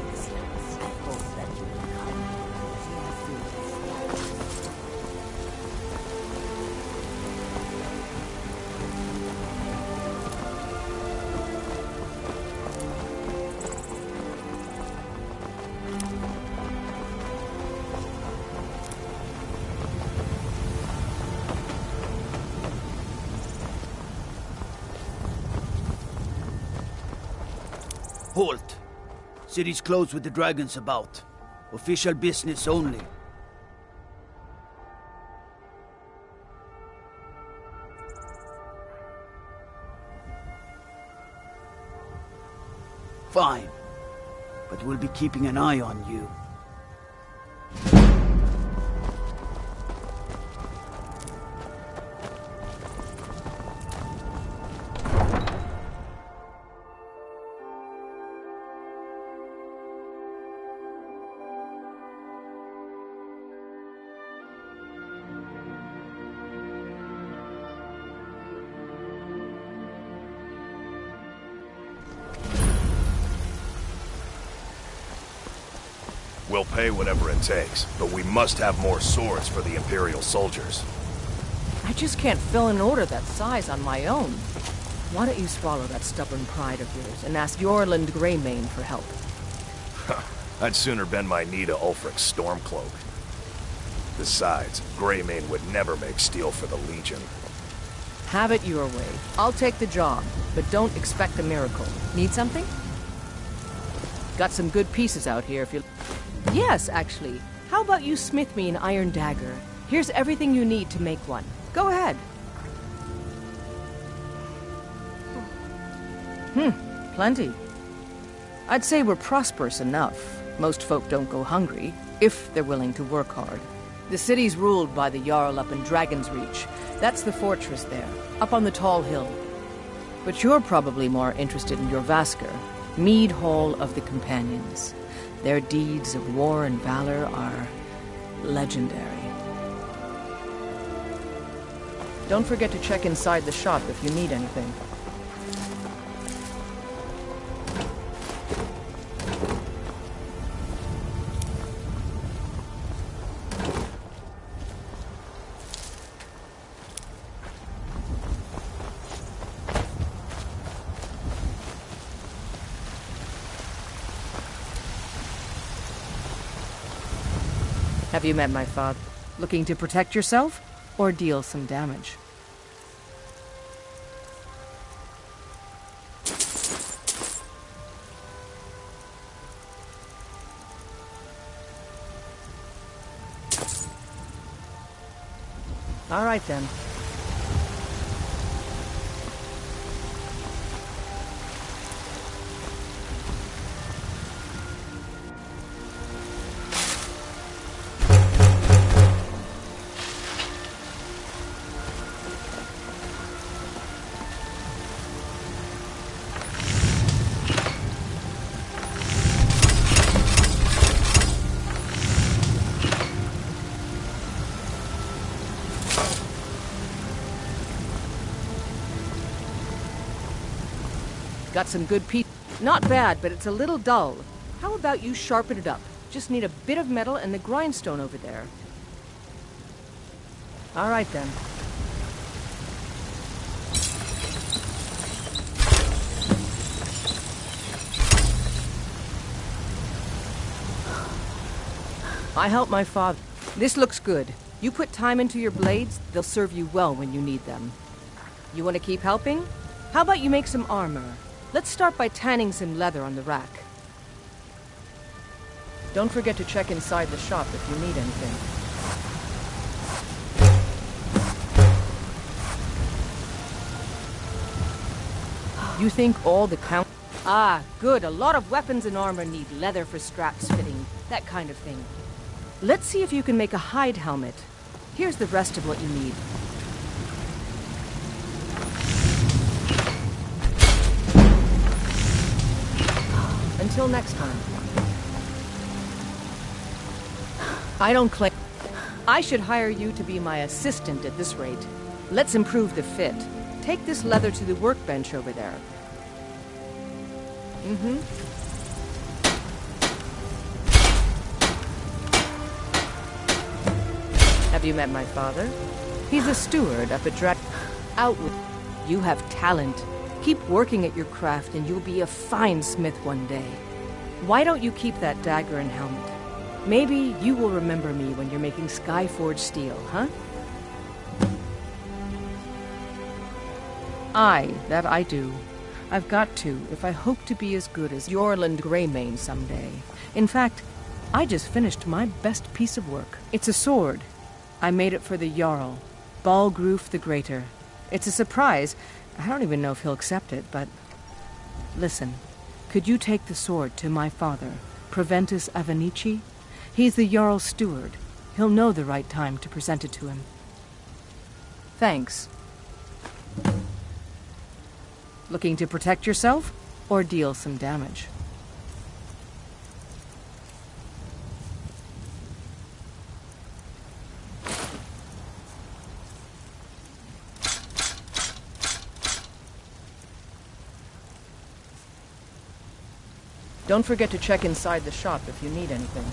Halt! City's closed with the dragons about. Official business only. Fine. But we'll be keeping an eye on you. We'll pay whatever it takes, but we must have more swords for the Imperial soldiers. I just can't fill an order that size on my own. Why don't you swallow that stubborn pride of yours and ask Yorland Greymane for help? I'd sooner bend my knee to Ulfric's Stormcloak. Besides, Greymane would never make steel for the Legion. Have it your way. I'll take the job, but don't expect a miracle. Need something? Got some good pieces out here if you... Yes, actually. How about you smith me an iron dagger? Here's everything you need to make one. Go ahead. Plenty. I'd say we're prosperous enough. Most folk don't go hungry, if they're willing to work hard. The city's ruled by the Jarl up in Dragon's Reach. That's the fortress there, up on the tall hill. But you're probably more interested in Jorrvaskr, Mead Hall of the Companions. Their deeds of war and valor are legendary. Don't forget to check inside the shop if you need anything. Have you met my father? Looking to protect yourself, or deal some damage? All right, then. Got some good pieces. Not bad, but it's a little dull. How about you sharpen it up? Just need a bit of metal and the grindstone over there. All right, then. I help my father. This looks good. You put time into your blades, they'll serve you well when you need them. You want to keep helping? How about you make some armor? Let's start by tanning some leather on the rack. Don't forget to check inside the shop if you need anything. You think all the count... Ah, good. A lot of weapons and armor need leather for straps fitting, that kind of thing. Let's see if you can make a hide helmet. Here's the rest of what you need. Until next time. I don't claim... I should hire you to be my assistant at this rate. Let's improve the fit. Take this leather to the workbench over there. Mm-hmm. Have you met my father? He's a steward up at Outward. You have talent. Keep working at your craft and you'll be a fine smith one day. Why don't you keep that dagger and helmet? Maybe you will remember me when you're making Skyforged steel, huh? Aye, that I do. I've got to, if I hope to be as good as Yorland Greymane someday. In fact, I just finished my best piece of work. It's a sword. I made it for the Jarl, Balgroof the Greater. It's a surprise. I don't even know if he'll accept it, but... Listen, could you take the sword to my father, Proventus Avenici? He's the Jarl's steward. He'll know the right time to present it to him. Thanks. Looking to protect yourself, or deal some damage? Don't forget to check inside the shop if you need anything.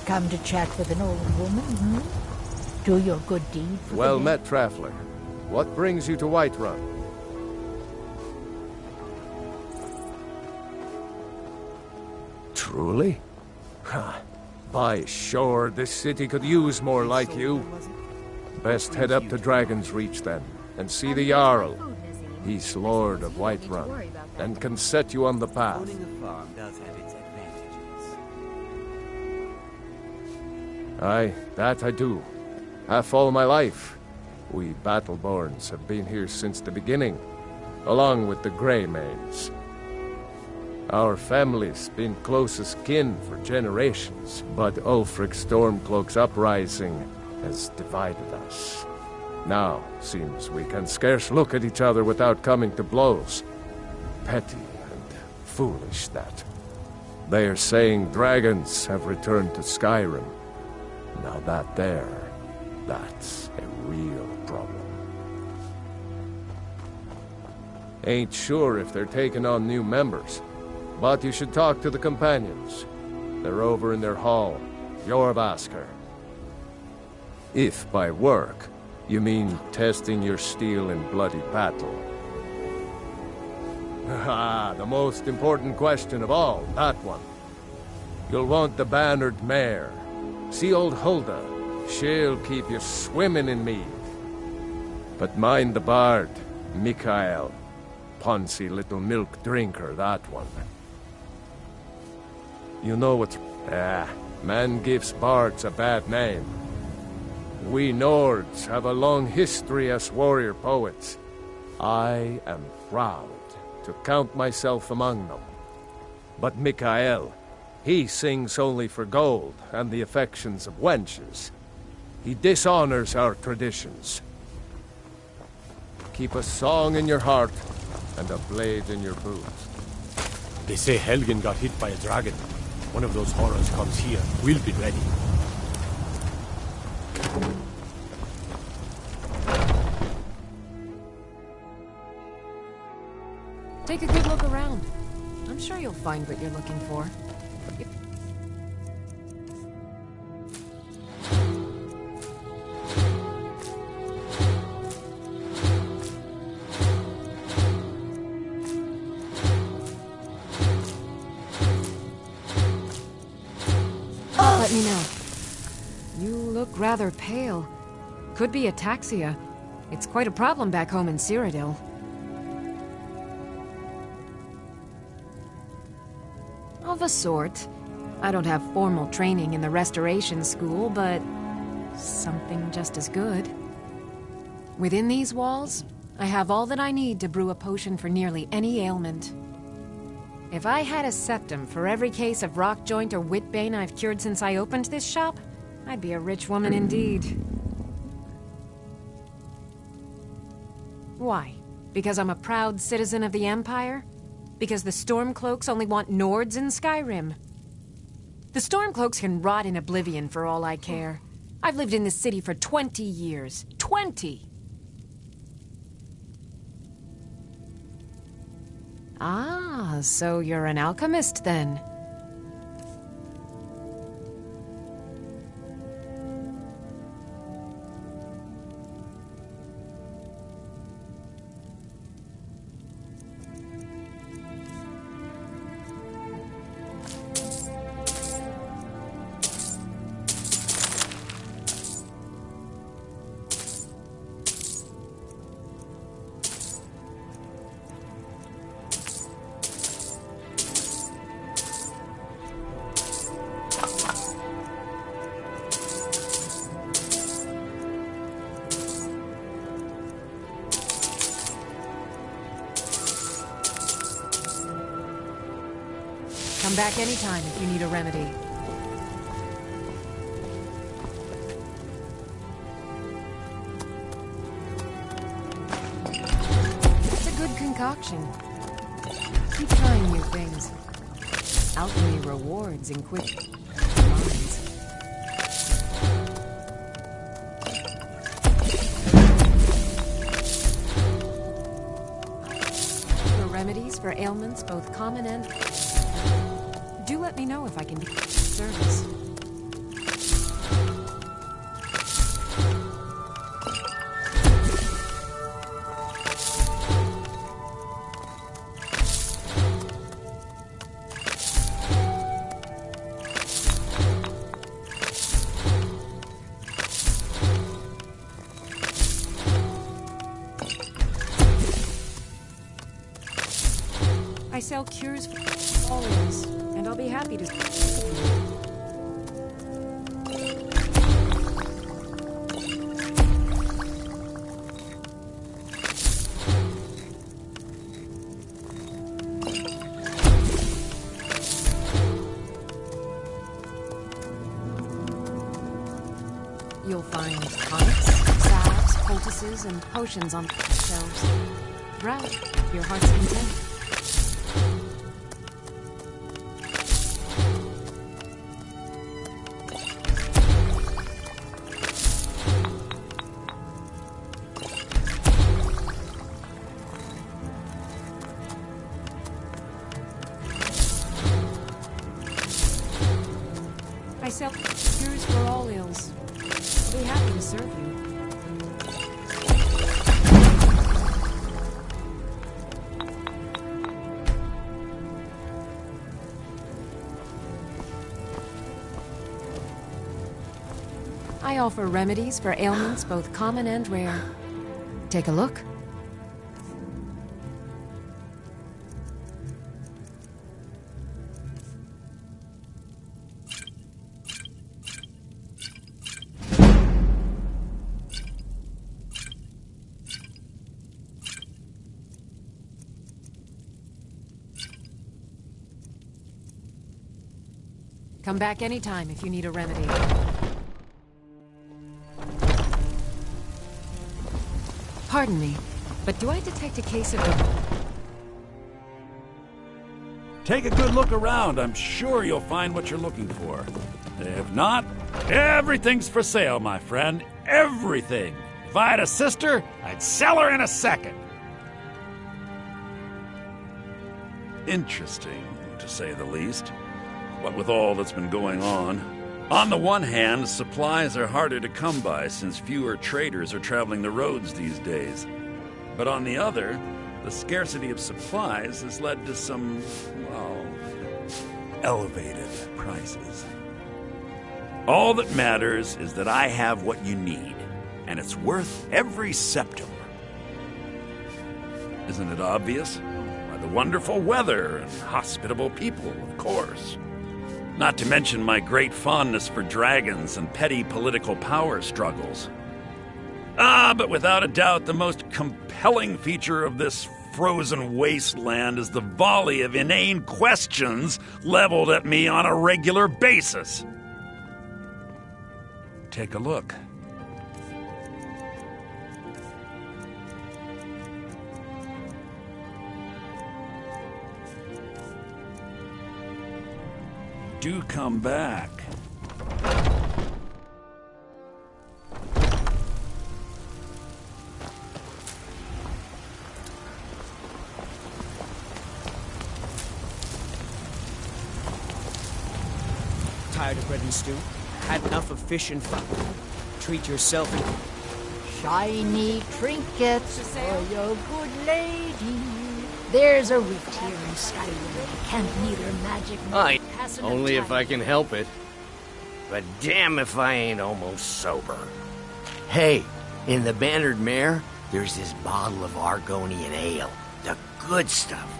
Come to chat with an old woman, hmm? Do your good deed for Well the met, traveler. What brings you to Whiterun? Truly? Ha! By sure, this city could use more like you. Best head up to Dragon's Reach then, and see the Jarl. He's Lord of Whiterun, and can set you on the path. Owning a farm does have its advantages. Aye, that I do. Half all my life. We Battleborns have been here since the beginning, along with the Greymanes. Our family's been closest kin for generations, but Ulfric Stormcloak's uprising has divided us. Now, seems we can scarce look at each other without coming to blows. Petty and foolish, that. They are saying dragons have returned to Skyrim. Now that's a real problem. Ain't sure if they're taking on new members, but you should talk to the companions. They're over in their hall, Jorvaskr. If by work, you mean testing your steel in bloody battle. Ah, the most important question of all, that one. You'll want the bannered mare. See old Hulda. She'll keep you swimming in mead. But mind the bard, Mikael. Poncy little milk drinker, that one. You know what's... man gives bards a bad name. We Nords have a long history as warrior poets. I am proud to count myself among them. But Mikael, he sings only for gold and the affections of wenches. He dishonors our traditions. Keep a song in your heart and a blade in your boot. They say Helgen got hit by a dragon. One of those horrors comes here. We'll be ready. Take a good look around. I'm sure you'll find what you're looking for. Let me know. You look rather pale. Could be ataxia. It's quite a problem back home in Cyrodiil. Of a sort. I don't have formal training in the restoration school, but something just as good. Within these walls, I have all that I need to brew a potion for nearly any ailment. If I had a septum for every case of rock joint or whitbane I've cured since I opened this shop, I'd be a rich woman indeed. Why? Because I'm a proud citizen of the Empire? Because the Stormcloaks only want Nords in Skyrim? The Stormcloaks can rot in oblivion for all I care. I've lived in this city for 20 years. 20! Ah, so you're an alchemist then? Come back anytime if you need a remedy. It's a good concoction. Keep trying new things. Alchemy rewards in quick minds. For remedies for ailments both common and... Do let me know if I can be of service. I sell cures for all ailments. And I'll be happy to... You'll find tonics, salves, poultices, and potions on shelves. Browse your heart's content. I sell cures for all ills. I'll be happy to serve you. I offer remedies for ailments both common and rare. Take a look. Come back anytime if you need a remedy. Pardon me, but do I detect a case of... Take a good look around. I'm sure you'll find what you're looking for. If not, everything's for sale, my friend. Everything. If I had a sister, I'd sell her in a second. Interesting, to say the least. What with all that's been going on. On the one hand, supplies are harder to come by since fewer traders are traveling the roads these days. But on the other, the scarcity of supplies has led to some, well, elevated prices. All that matters is that I have what you need, and it's worth every septum. Isn't it obvious? By the wonderful weather and hospitable people, of course. Not to mention my great fondness for dragons and petty political power struggles. But without a doubt, the most compelling feature of this frozen wasteland is the volley of inane questions leveled at me on a regular basis. Take a look. Do come back. Tired of bread and stew? Had enough of fish and fun? Treat yourself and... Shiny trinkets for your good lady. There's a rift here in Skyrim. Can't neither magic nor passing Only of if time. I can help it. But damn if I ain't almost sober. Hey, in the Bannered Mare, there's this bottle of Argonian ale. The good stuff.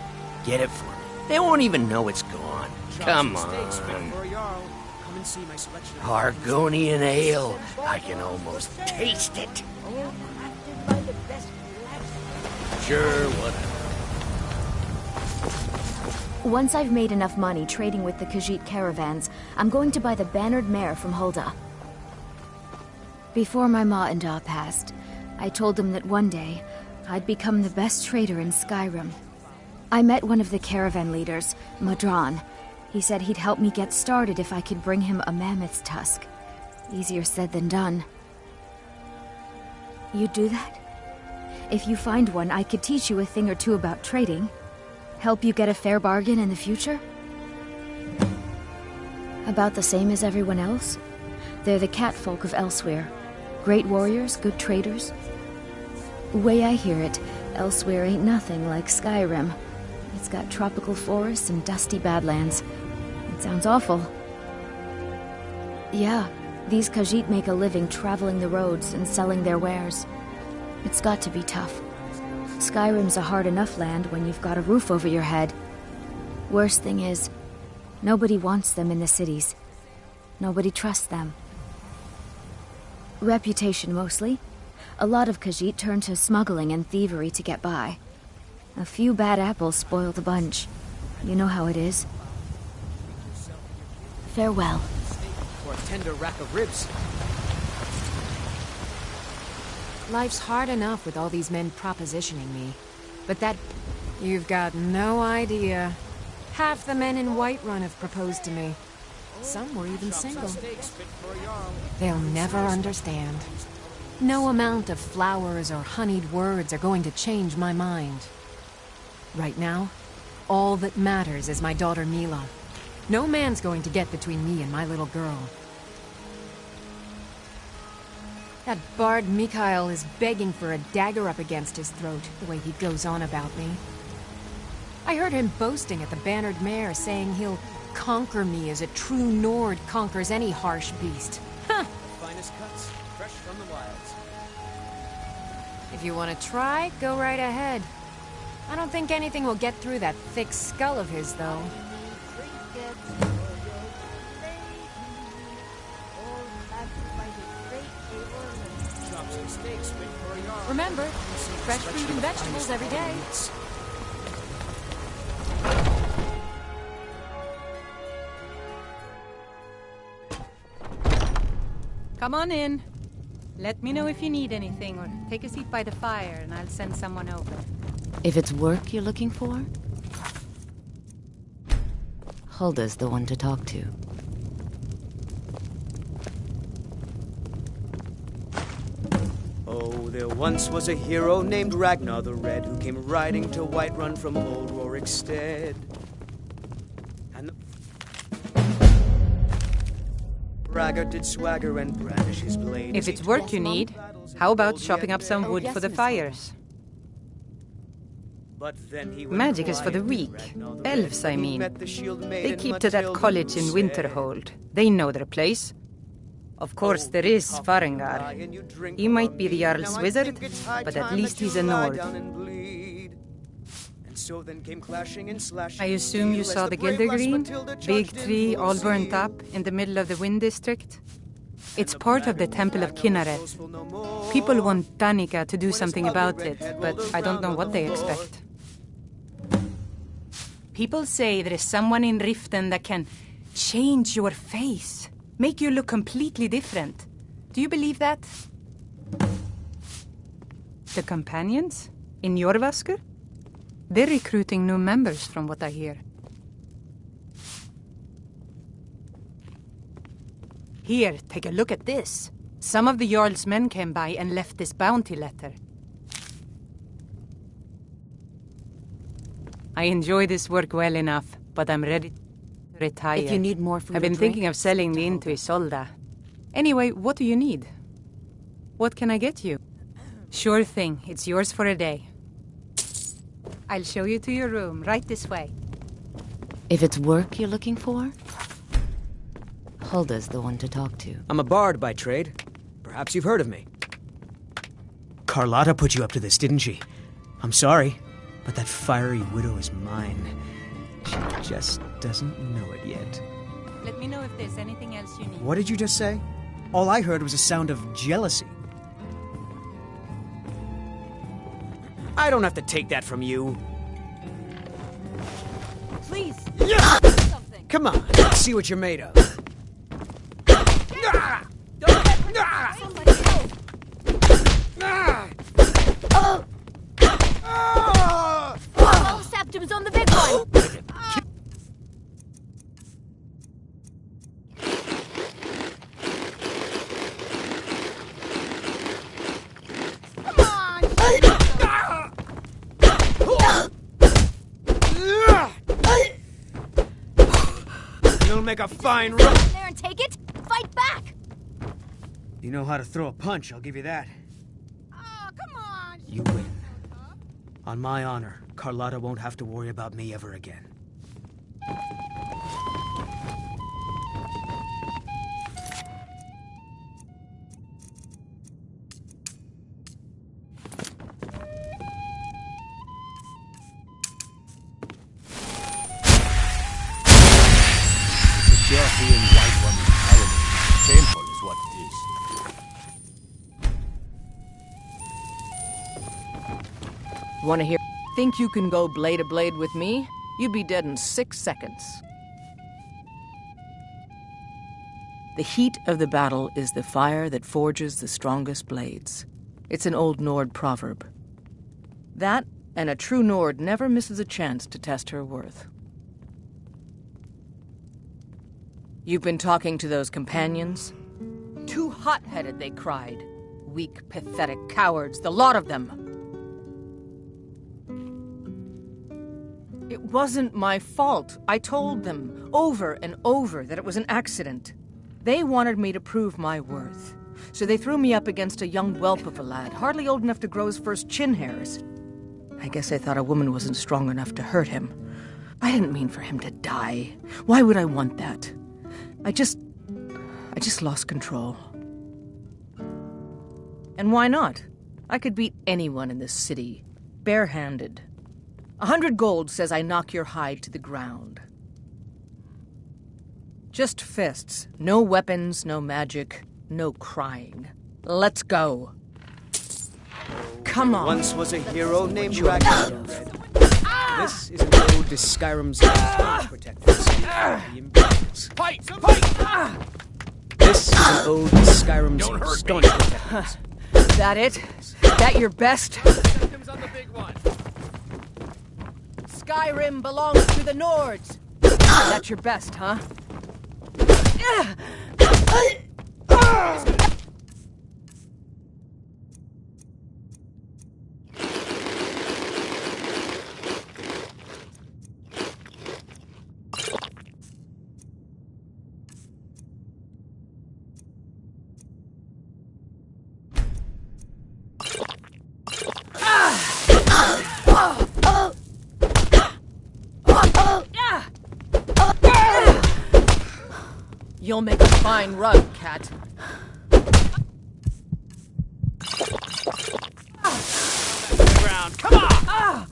Get it for me. They won't even know it's gone. Come on. Come and see my selection of... Argonian ale. I can almost taste it. Sure, whatever. Once I've made enough money trading with the Khajiit caravans, I'm going to buy the Bannered Mare from Hulda. Before my ma and Da passed, I told them that one day, I'd become the best trader in Skyrim. I met one of the caravan leaders, Madran. He said he'd help me get started if I could bring him a mammoth's tusk. Easier said than done. You'd do that? If you find one, I could teach you a thing or two about trading. Help you get a fair bargain in the future? About the same as everyone else? They're the catfolk of Elsewhere. Great warriors, good traders. Way I hear it, Elsewhere ain't nothing like Skyrim. It's got tropical forests and dusty badlands. It sounds awful. Yeah, these Khajiit make a living traveling the roads and selling their wares. It's got to be tough. Skyrim's a hard enough land when you've got a roof over your head. Worst thing is, nobody wants them in the cities. Nobody trusts them. Reputation, mostly. A lot of Khajiit turn to smuggling and thievery to get by. A few bad apples spoil the bunch. You know how it is. Farewell. Or a tender rack of ribs. Life's hard enough with all these men propositioning me. But that... You've got no idea. Half the men in Whiterun have proposed to me. Some were even single. They'll never understand. No amount of flowers or honeyed words are going to change my mind. Right now, all that matters is my daughter Mila. No man's going to get between me and my little girl. That bard Mikhail is begging for a dagger up against his throat, the way he goes on about me. I heard him boasting at the Bannered Mare, saying he'll conquer me as a true Nord conquers any harsh beast. Huh! Finest cuts, fresh from the wilds. If you want to try, go right ahead. I don't think anything will get through that thick skull of his, though. Remember, fresh fruit and vegetables every day. Come on in. Let me know if you need anything, or take a seat by the fire and I'll send someone over. If it's work you're looking for, Hulda's the one to talk to. Oh, there once was a hero named Ragnar the Red who came riding to Whiterun from old Rorikstead. And the braggart did swagger and brandish his blade. If it's work you need, how about chopping up some wood for the fires? Magic is for the weak. Elves, I mean. They keep to that college in Winterhold. They know their place. Of course, there is Farengar. He might be the Jarl's wizard, but at least he's a Nord. So then came clashing and slashing. I assume you saw the Gildergreen? Big tree all burnt up in the middle of the Wind District? It's part of the Temple of Kinnareth. People want Danica to do something about it, but I don't know what they expect. People say there is someone in Riften that can change your face, make you look completely different. Do you believe that? The companions? In Jorvaskr? They're recruiting new members from what I hear. Here, take a look at this. Some of the Jarl's men came by and left this bounty letter. I enjoy this work well enough, but I'm ready to retire. If you need more food I've been or drink, thinking of selling me into Isolda. Anyway, what do you need? What can I get you? Sure thing. It's yours for a day. I'll show you to your room, right this way. If it's work you're looking for, Hulda's the one to talk to. I'm a bard by trade. Perhaps you've heard of me. Carlotta put you up to this, didn't she? I'm sorry, but that fiery widow is mine. She just doesn't know it yet. Let me know if there's anything else you need. What did you just say? All I heard was a sound of jealousy. I don't have to take that from you. Please! Yeah! Come on, let's see what you're made of. Oh, Septum's on the big one! You'll make a fine Stand there and take it! Fight back! You know how to throw a punch, I'll give you that. Oh, come on! You win. On my honor, Carlotta won't have to worry about me ever again. Being white woman's tyranny. Shameful is what it is. Want to hear? Think you can go blade to blade with me? You'd be dead in 6 seconds. The heat of the battle is the fire that forges the strongest blades. It's an old Nord proverb. That, and a true Nord never misses a chance to test her worth. You've been talking to those companions? Too hot-headed, they cried. Weak, pathetic cowards, the lot of them. It wasn't my fault. I told them over and over that it was an accident. They wanted me to prove my worth. So they threw me up against a young whelp of a lad, hardly old enough to grow his first chin hairs. I guess they thought a woman wasn't strong enough to hurt him. I didn't mean for him to die. Why would I want that? I just lost control. And why not? I could beat anyone in this city, barehanded. 100 gold says I knock your hide to the ground. Just fists, no weapons, no magic, no crying. Let's go. Come on. Once was a hero named Ragnar. This is an ode to Skyrim's stone protectors. Fight! Fight! This is an ode to Skyrim's stone protectors. That it? That your best? Septum's on the big one. Skyrim belongs to the Nords. That's your best, huh? You'll make a fine rug, cat. Ground, come on!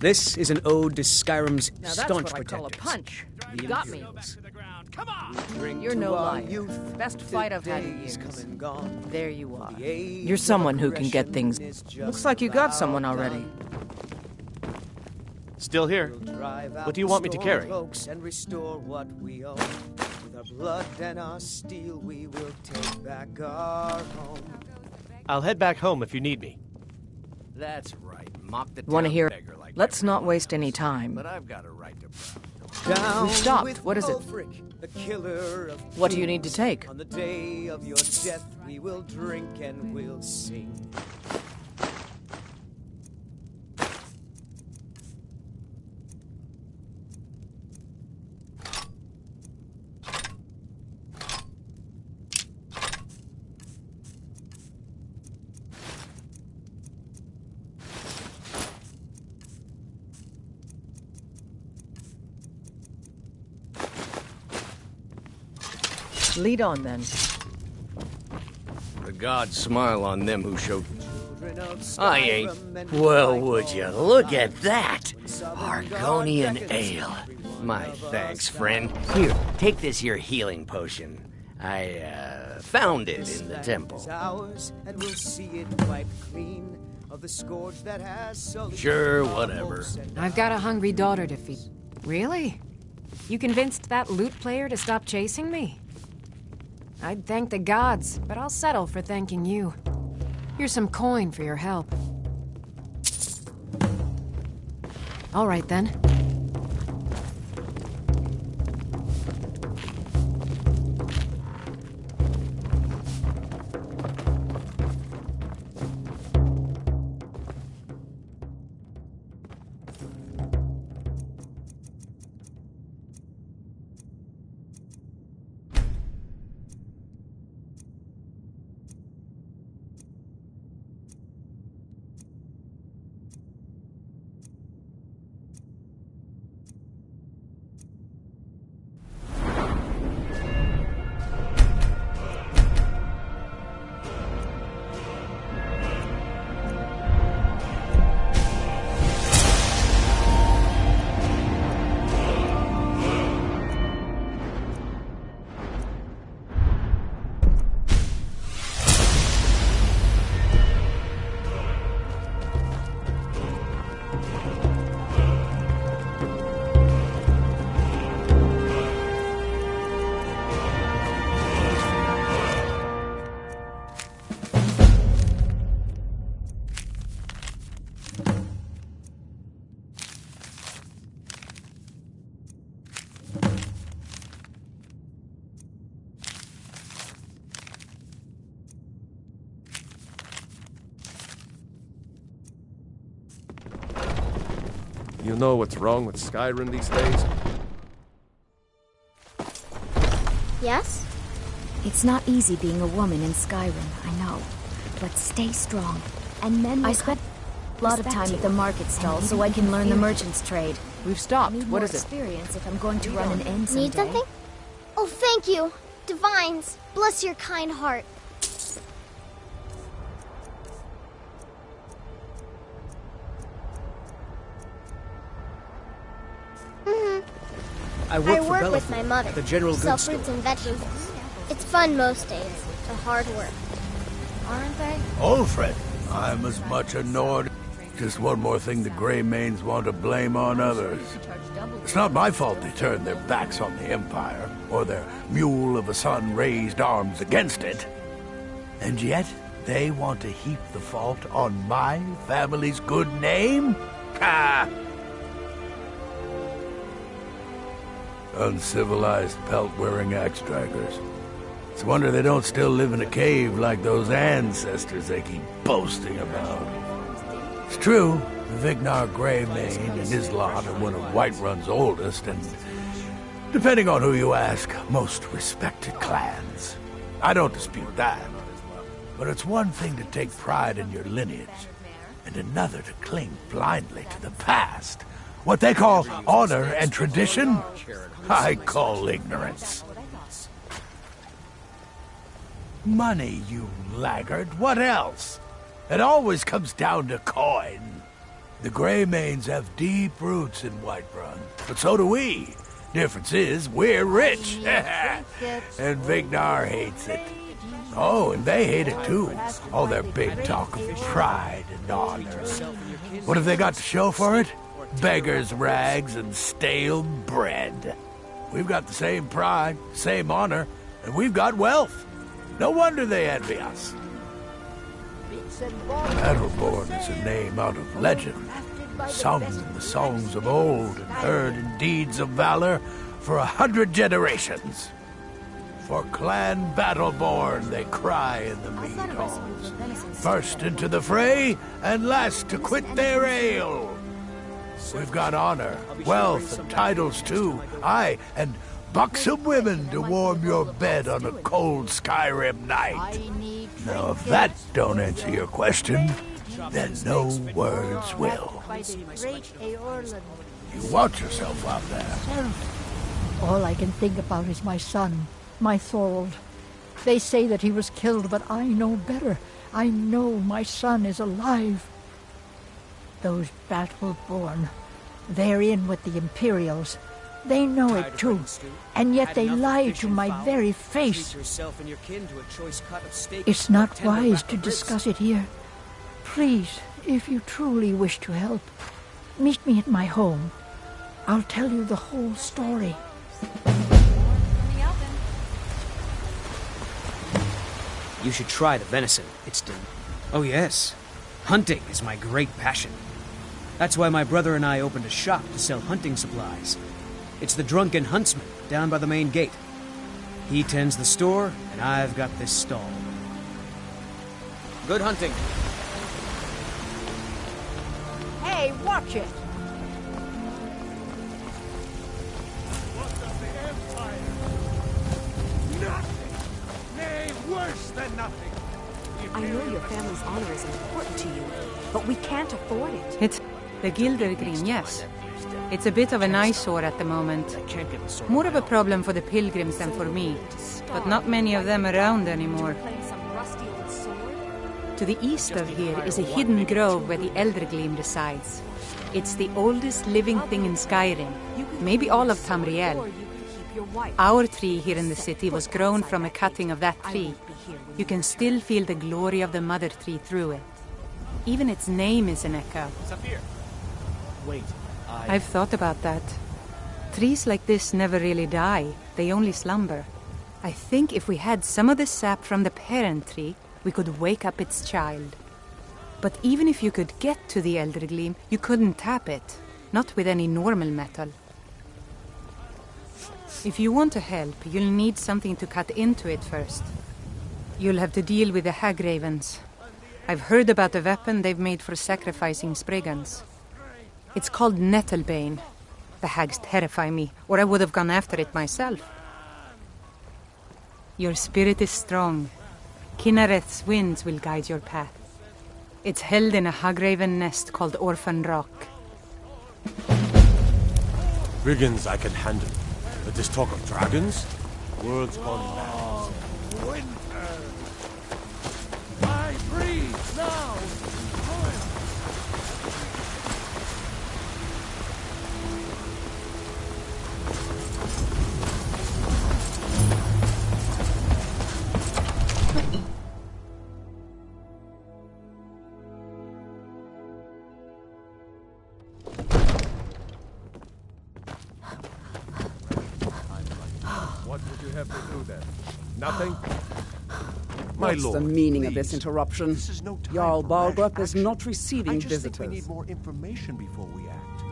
This is an ode to Skyrim's Now that's staunch what I call a protectors. punch. You got me. Drink You're to no our liar. youth, Best fight I've had in days years. come and gone. There you are. The age You're someone who of can get things. aggression Looks like you got someone already. Still here. What do you want me to carry? And restore what we own. With our blood and our steel, we will take back our home. I'll head back home if you need me. That's right. Mock the Want to town hear? beggar like Let's not waste any time. But I've got a right to browse. Down We've stopped. with What is it? Ulfric, the killer of What do you need to take? On the day of your death, we will drink and we'll sing. Lead on then. The gods smile on them who show. I ain't. Well, would you look at that? Argonian ale. My thanks, friend. Here, take this here healing potion. I found it in the temple. And we'll see it wiped clean of the scourge that has sullied. Sure, whatever. I've got a hungry daughter to feed. Really? You convinced that lute player to stop chasing me? I'd thank the gods, but I'll settle for thanking you. Here's some coin for your help. All right, then. You know what's wrong with Skyrim these days? Yes? It's not easy being a woman in Skyrim, I know. But stay strong. And men I spent a lot of time at the market stall so I can learn the merchant's trade. We've stopped. Need What more is it? experience if I'm going to run an inn someday. Need something? Oh, thank you. Divines, bless your kind heart. I work for with my mother. the general Sell goods store. fruits and vegetables. It's fun most days. The hard work. Aren't they? Alfred, I'm as much annoyed. Just one more thing the Grey Manes want to blame on others. It's not my fault they turned their backs on the Empire, or their mule of a son raised arms against it. And yet, they want to heap the fault on my family's good name? Ah! Uncivilized pelt-wearing axe-draggers. It's a wonder they don't still live in a cave like those ancestors they keep boasting about. It's true, Vignar Greymane and his lot are one of Whiterun's oldest and, depending on who you ask, most respected clans. I don't dispute that. But it's one thing to take pride in your lineage, and another to cling blindly to the past. What they call honor and tradition, I call ignorance. Money, you laggard. What else? It always comes down to coin. The Greymanes have deep roots in Whiterun, but so do we. Difference is, we're rich. And Vignar hates it. Oh, and they hate it too. All their big talk of pride and honor. What have they got to show for it? Beggars' rags and stale bread. We've got the same pride, same honor, and we've got wealth. No wonder they envy us. Battleborn is a name out of legend, sung in the songs of old and heard in deeds of valor for 100 generations. For Clan Battleborn they cry in the mead halls, first into the fray and last to quit their ale. We've got honor, wealth, and titles too, aye, and buxom women to warm your bed on a cold Skyrim night. Now, if that don't answer your question, then no words will. You watch yourself out there. All I can think about is my son, my Thorold. They say that he was killed, but I know better. I know my son is alive. Those Battleborn, they're in with the Imperials. They know it too, and yet they lie to my very face. It's not wise to discuss it here. Please, if you truly wish to help, meet me at my home. I'll tell you the whole story. You should try the venison. It's Oh yes. Hunting is my great passion. That's why my brother and I opened a shop to sell hunting supplies. It's the Drunken Huntsman down by the main gate. He tends the store, and I've got this stall. Good hunting. Hey, watch it! Nothing! Nay, worse than nothing! I know your family's honor is important to you, but we can't afford it. It's the Gildergreen, yes. It's a bit of an eyesore at the moment. More of a problem for the pilgrims than for me, but not many of them around anymore. To the east of here is a hidden grove where the Eldergleam resides. It's the oldest living thing in Skyrim, maybe all of Tamriel. Our tree here in the city was grown from a cutting of that tree. You can still feel the glory of the mother tree through it. Even its name is an echo. Wait. I've thought about that. Trees like this never really die, they only slumber. I think if we had some of the sap from the parent tree, we could wake up its child. But even if you could get to the Eldergleam, you couldn't tap it, not with any normal metal. If you want to help, you'll need something to cut into it first. You'll have to deal with the Hagravens. I've heard about a weapon they've made for sacrificing Spriggans. It's called Nettlebane. The hags terrify me, or I would have gone after it myself. Your spirit is strong. Kinnereth's winds will guide your path. It's held in a Hagraven nest called Orphan Rock. Brigands I can handle, but this talk of dragons? World's gone mad. Winter! I breathe now! What would you have to do then? Nothing? My What's lord, the meaning please. of this interruption? This is no time Jarl for Balgrup rash is not receiving I just visitors. think we need more information before we act.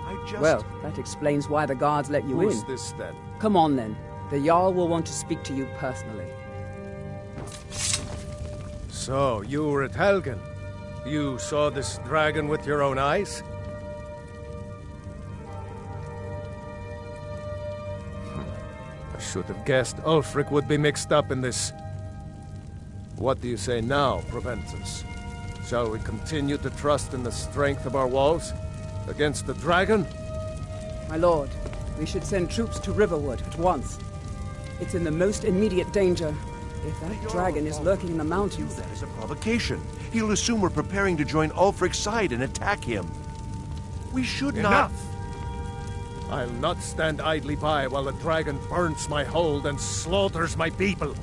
I just... Well, that explains why the guards let you Who's in. this then? Come on then. The Jarl will want to speak to you personally. So, you were at Helgen. You saw this dragon with your own eyes? I should have guessed Ulfric would be mixed up in this. What do you say now, Proventus? Shall we continue to trust in the strength of our walls? Against the dragon? My lord, we should send troops to Riverwood at once. It's in the most immediate danger. If that dragon is lurking in the mountains... That is a provocation. He'll assume we're preparing to join Ulfric's side and attack him. We should not... Enough! I'll not stand idly by while the dragon burns my hold and slaughters my people.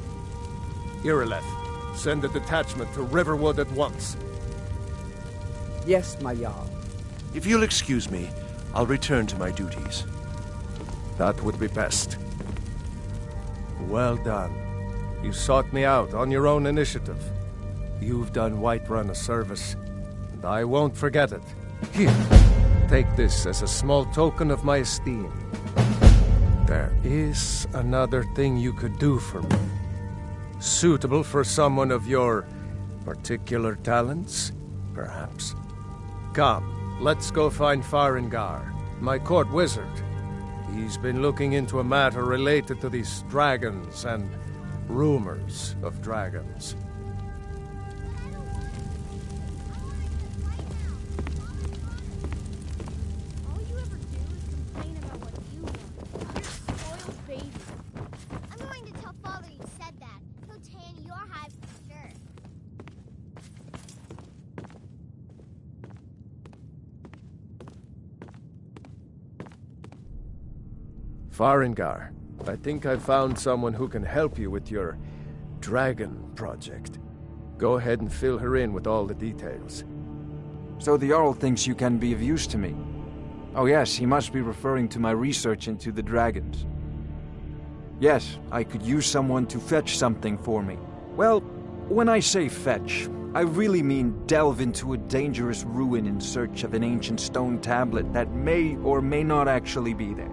Irileth, send a detachment to Riverwood at once. Yes, my Jarl. If you'll excuse me, I'll return to my duties. That would be best. Well done. You sought me out on your own initiative. You've done Whiterun a service, and I won't forget it. Here, take this as a small token of my esteem. There is another thing you could do for me. Suitable for someone of your particular talents, perhaps. Come, let's go find Farengar, my court wizard. He's been looking into a matter related to these dragons and rumors of dragons. Farengar, I think I've found someone who can help you with your dragon project. Go ahead and fill her in with all the details. So the Jarl thinks you can be of use to me. Oh yes, he must be referring to my research into the dragons. Yes, I could use someone to fetch something for me. Well, when I say fetch, I really mean delve into a dangerous ruin in search of an ancient stone tablet that may or may not actually be there.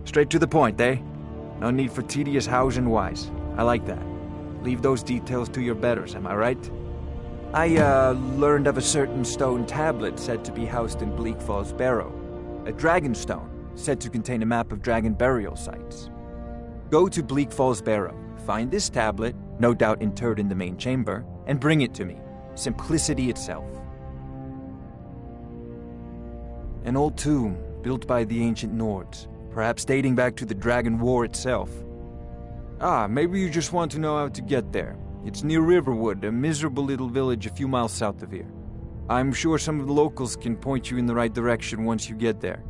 Straight to the point, eh? No need for tedious hows and whys. I like that. Leave those details to your betters, am I right? I, learned of a certain stone tablet said to be housed in Bleak Falls Barrow. A dragon stone, said to contain a map of dragon burial sites. Go to Bleak Falls Barrow, find this tablet, no doubt interred in the main chamber, and bring it to me. Simplicity itself. An old tomb, built by the ancient Nords. Perhaps dating back to the Dragon War itself. Ah, maybe you just want to know how to get there. It's near Riverwood, a miserable little village a few miles south of here. I'm sure some of the locals can point you in the right direction once you get there.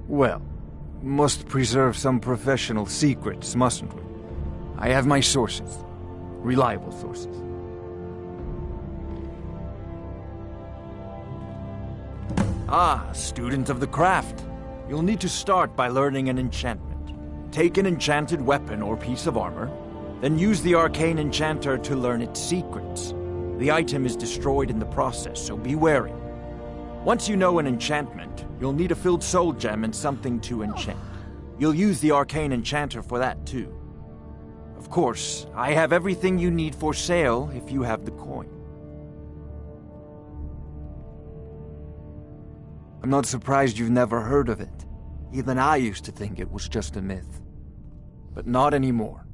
Well, must preserve some professional secrets, mustn't we? I have my sources. Reliable sources. Ah, student of the craft. You'll need to start by learning an enchantment. Take an enchanted weapon or piece of armor, then use the arcane enchanter to learn its secrets. The item is destroyed in the process, so be wary. Once you know an enchantment, you'll need a filled soul gem and something to enchant. You'll use the arcane enchanter for that too. Of course, I have everything you need for sale if you have the coin. I'm not surprised you've never heard of it. Even I used to think it was just a myth. But not anymore.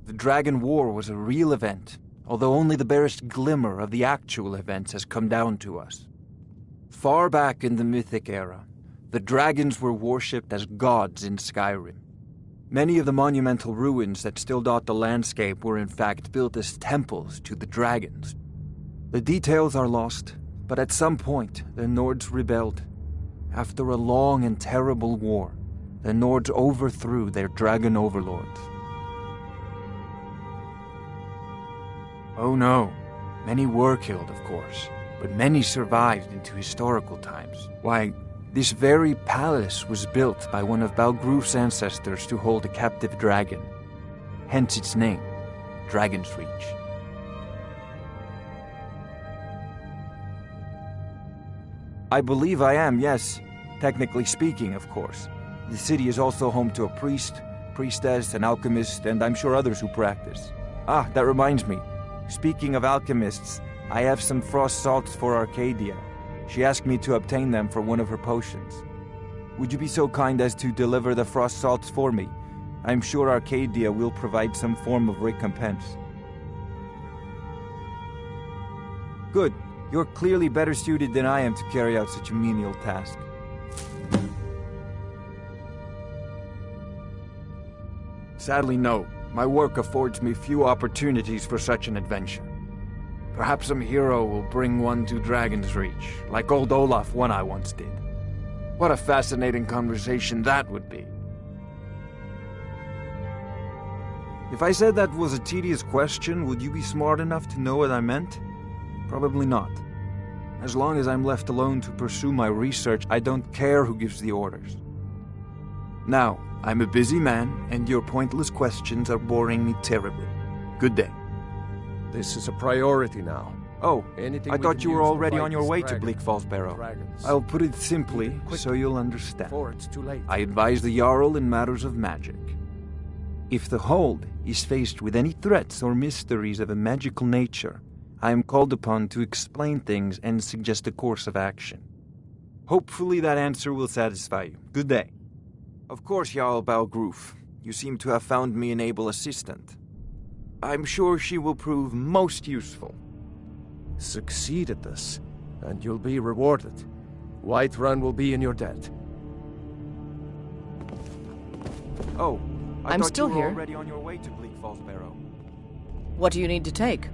The Dragon War was a real event, although only the barest glimmer of the actual events has come down to us. Far back in the Mythic era, the dragons were worshipped as gods in Skyrim. Many of the monumental ruins that still dot the landscape were in fact built as temples to the dragons. The details are lost, but at some point the Nords rebelled. After a long and terrible war, the Nords overthrew their dragon overlords. Oh no, many were killed, of course, but many survived into historical times. Why, this very palace was built by one of Balgruf's ancestors to hold a captive dragon. Hence its name, Dragon's Reach. I believe I am, yes. Technically speaking, of course. The city is also home to a priest, priestess, an alchemist, and I'm sure others who practice. Ah, that reminds me. Speaking of alchemists, I have some frost salts for Arcadia. She asked me to obtain them for one of her potions. Would you be so kind as to deliver the frost salts for me? I'm sure Arcadia will provide some form of recompense. Good. You're clearly better suited than I am to carry out such a menial task. Sadly, no. My work affords me few opportunities for such an adventure. Perhaps some hero will bring one to Dragon's Reach, like old Olaf One-Eye once did. What a fascinating conversation that would be. If I said that was a tedious question, would you be smart enough to know what I meant? Probably not. As long as I'm left alone to pursue my research, I don't care who gives the orders. Now, I'm a busy man, and your pointless questions are boring me terribly. Good day. This is a priority now. Oh, Anything I we thought can you were use to already fight on your this way to dragon. Bleak Falls Barrow. Dragons. I'll put it simply so you'll understand. Before it's too late. I advise the Jarl in matters of magic. If the Hold is faced with any threats or mysteries of a magical nature, I am called upon to explain things and suggest a course of action. Hopefully that answer will satisfy you. Good day. Of course, Jarl Balgroof. You seem to have found me an able assistant. I'm sure she will prove most useful. Succeed at this, and you'll be rewarded. Whiterun will be in your debt. Oh, I'm still you were here. already on your way to Bleak Falls Barrow. What do you need to take?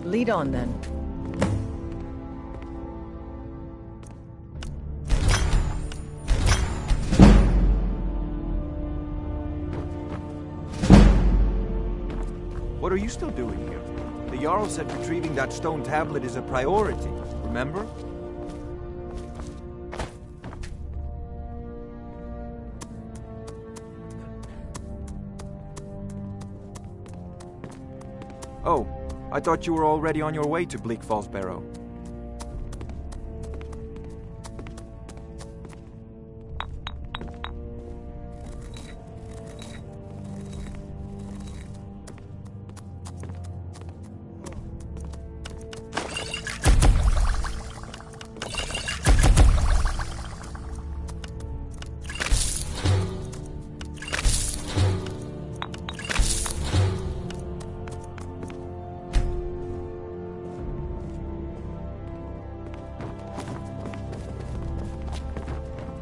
Lead on, then. What are you still doing here? The Jarl said retrieving that stone tablet is a priority, remember? Oh, I thought you were already on your way to Bleak Falls Barrow.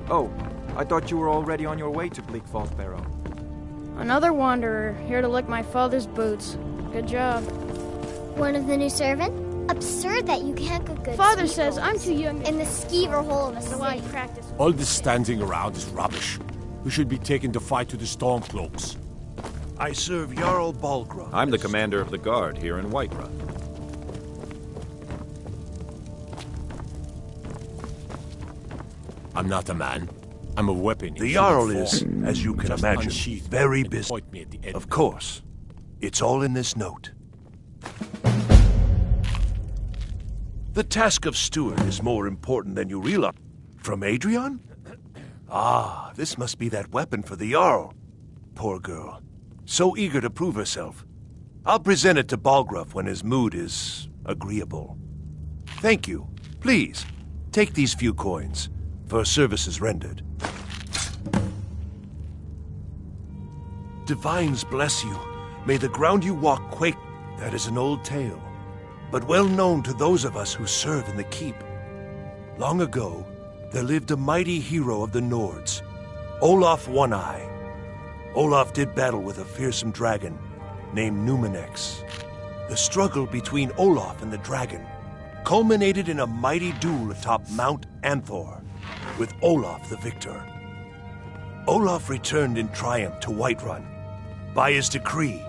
Oh, I thought you were already on your way to Bleak Falls Barrow. Another wanderer, here to lick my father's boots. Good job. One of the new servant? Absurd that you can't cook good Father skeet says rolls I'm too young in the skeever hole of a so I city. practice. All this standing around is rubbish. We should be taken to fight to the Stormcloaks. I serve Jarl Balgraf. I'm the commander of the guard here in Whiterun. I'm not a man. I'm a weapon. The Jarl is, as you can imagine, very busy. Point me at the end. Of course. It's all in this note. The task of steward is more important than you realize. From Adrian? Ah, this must be that weapon for the Jarl. Poor girl. So eager to prove herself. I'll present it to Balgraf when his mood is agreeable. Thank you. Please, take these few coins for services rendered. Divines bless you. May the ground you walk quake. That is an old tale, but well known to those of us who serve in the keep. Long ago, there lived a mighty hero of the Nords, Olaf One-Eye. Olaf did battle with a fearsome dragon named Numenex. The struggle between Olaf and the dragon culminated in a mighty duel atop Mount Anthor, with Olaf the victor. Olaf returned in triumph to Whiterun. By his decree,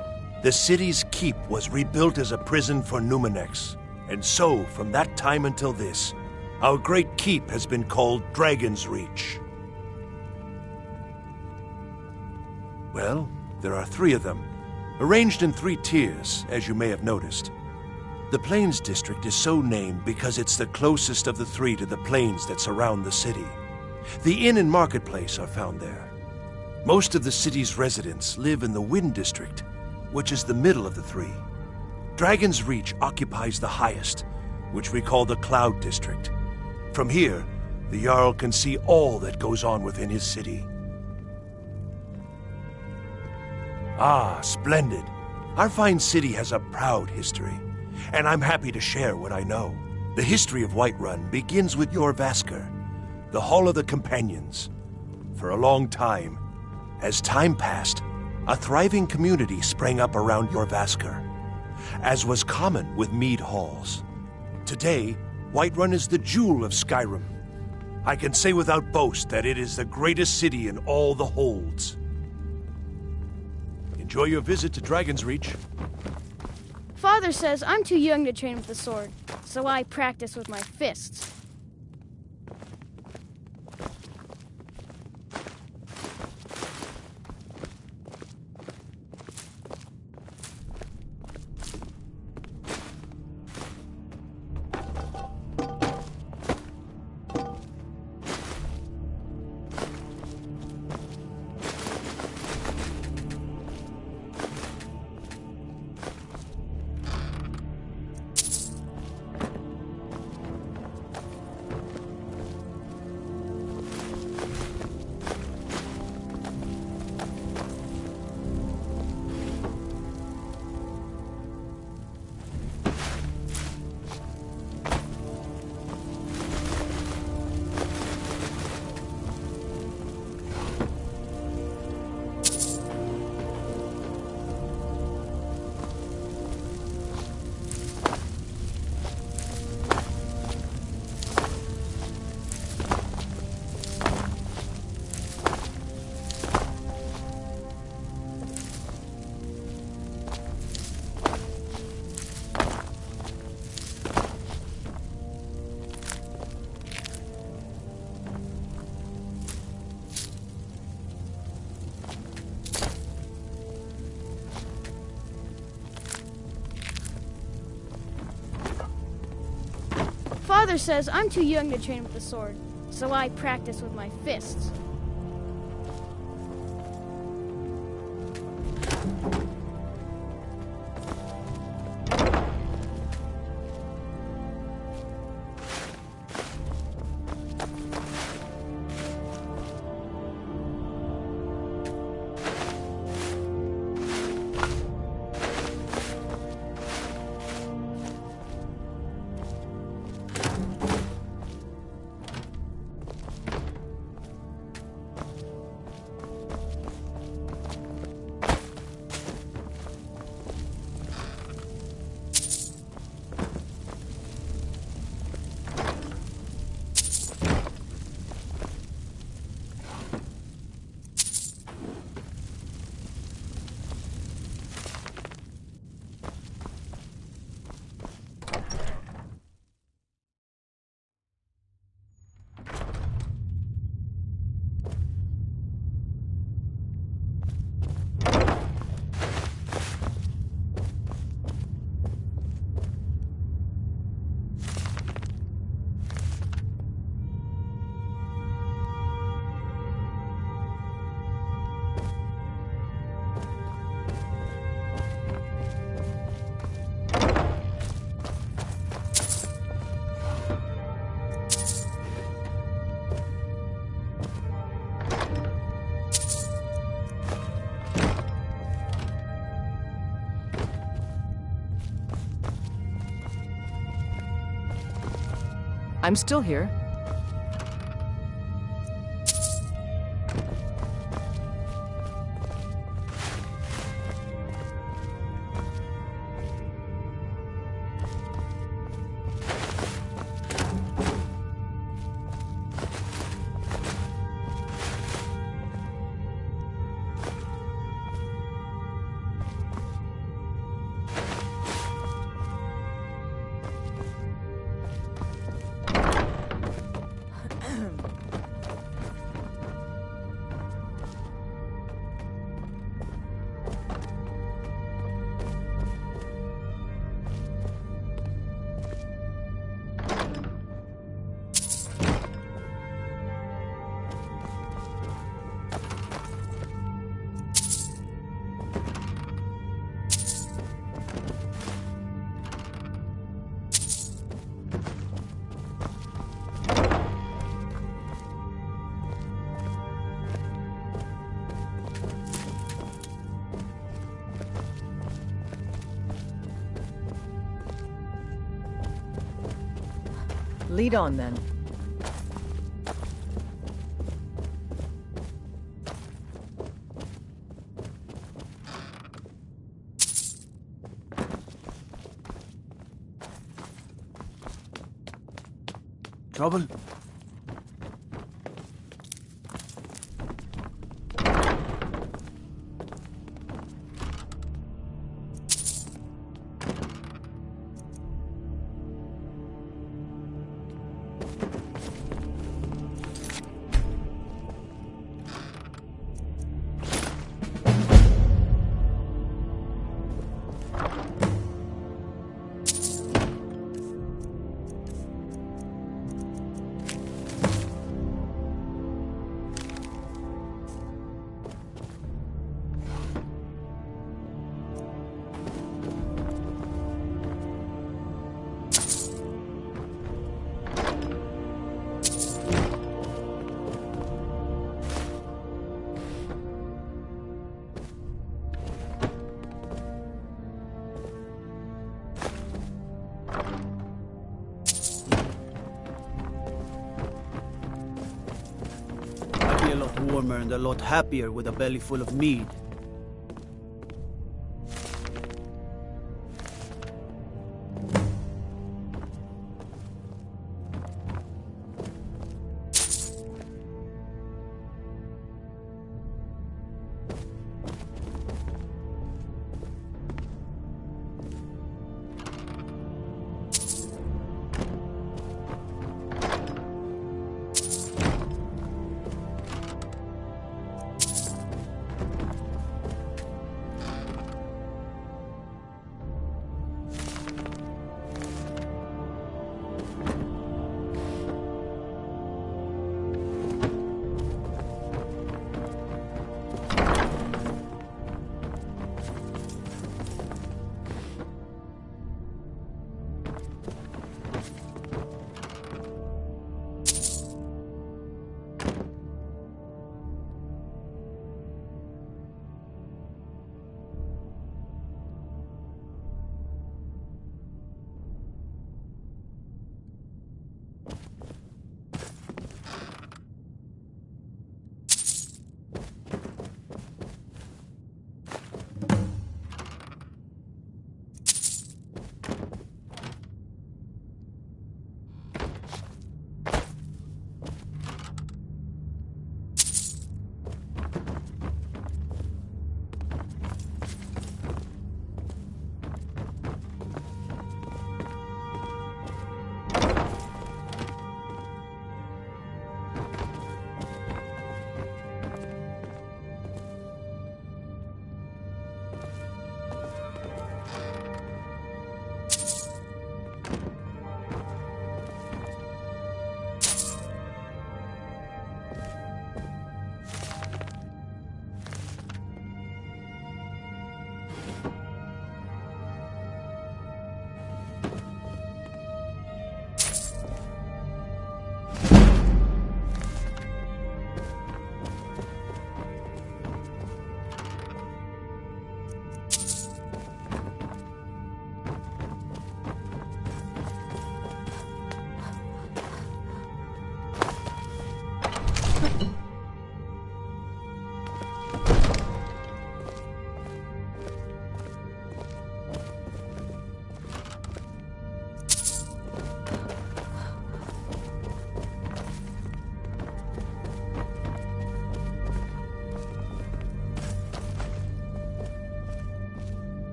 the city's keep was rebuilt as a prison for Numenex, and so, from that time until this, our great keep has been called Dragon's Reach. Well, there are 3 of them, arranged in 3 tiers, as you may have noticed. The Plains District is so named because it's the closest of the 3 to the plains that surround the city. The inn and marketplace are found there. Most of the city's residents live in the Wind District, which is the middle of the 3. Dragon's Reach occupies the highest, which we call the Cloud District. From here, the Jarl can see all that goes on within his city. Ah, splendid. Our fine city has a proud history, and I'm happy to share what I know. The history of Whiterun begins with Jorrvaskr, the Hall of the Companions. For a long time, as time passed, a thriving community sprang up around Jorrvaskr, as was common with mead halls. Today, Whiterun is the jewel of Skyrim. I can say without boast that it is the greatest city in all the holds. Enjoy your visit to Dragon's Reach. Father says I'm too young to train with the sword, so I practice with my fists. Father says I'm too young to train with the sword, so I practice with my fists. I'm still here. Lead on, then. Trouble? I'd be a lot warmer and a lot happier with a belly full of mead.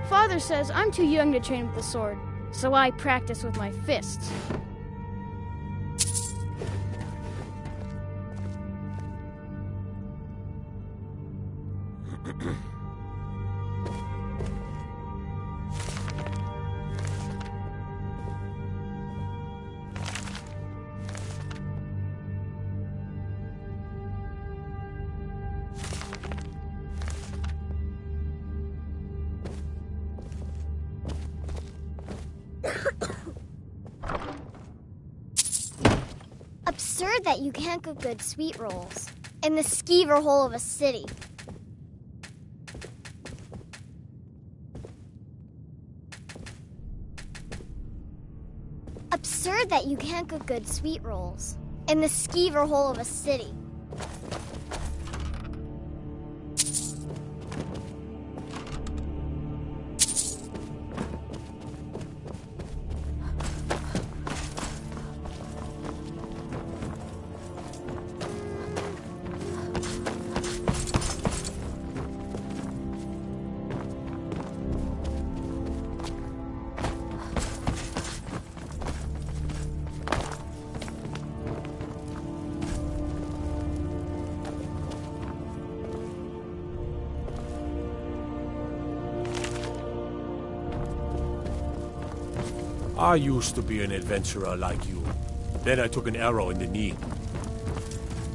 Father says I'm too young to train with the sword, so I practice with my fists. Absurd that you can't cook good sweet rolls in the skeever hole of a city. heard that you can't cook good sweet rolls in the skeever hole of a city. I used to be an adventurer like you. Then I took an arrow in the knee.